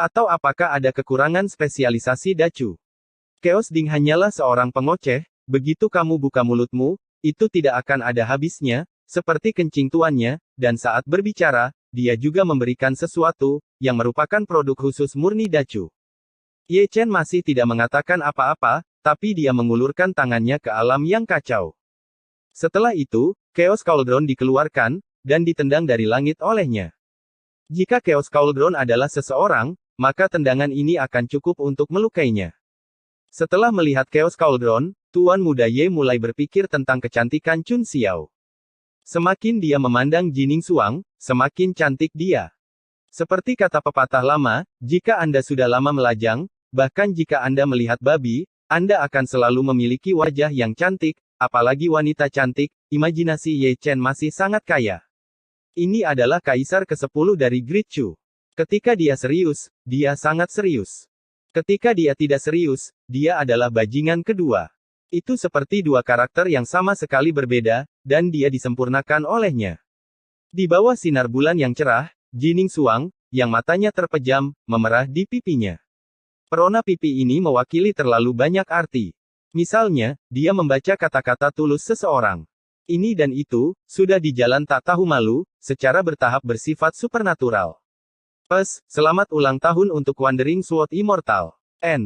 Atau apakah ada kekurangan spesialisasi Dacu? Chaos Ding hanyalah seorang pengoceh, begitu kamu buka mulutmu, itu tidak akan ada habisnya, seperti kencing tuannya, dan saat berbicara, dia juga memberikan sesuatu, yang merupakan produk khusus murni Dacu. Ye Chen masih tidak mengatakan apa-apa, tapi dia mengulurkan tangannya ke alam yang kacau. Setelah itu, Chaos Cauldron dikeluarkan, dan ditendang dari langit olehnya. Jika Chaos Cauldron adalah seseorang, maka tendangan ini akan cukup untuk melukainya. Setelah melihat Chaos Cauldron, Tuan Muda Ye mulai berpikir tentang kecantikan Chun Xiao. Semakin dia memandang Jining Xuang, semakin cantik dia. Seperti kata pepatah lama, jika Anda sudah lama melajang, bahkan jika Anda melihat babi, Anda akan selalu memiliki wajah yang cantik, apalagi wanita cantik. Imajinasi Ye Chen masih sangat kaya. Ini adalah kaisar ke-10 dari Great Chu. Ketika dia serius, dia sangat serius. Ketika dia tidak serius, dia adalah bajingan kedua. Itu seperti dua karakter yang sama sekali berbeda, dan dia disempurnakan olehnya. Di bawah sinar bulan yang cerah, Jining Xuang, yang matanya terpejam, memerah di pipinya. Perona pipi ini mewakili terlalu banyak arti. Misalnya, dia membaca kata-kata tulus seseorang. Ini dan itu, sudah di jalan tak tahu malu, secara bertahap bersifat supernatural. Selamat ulang tahun untuk Wandering Sword Immortal. N.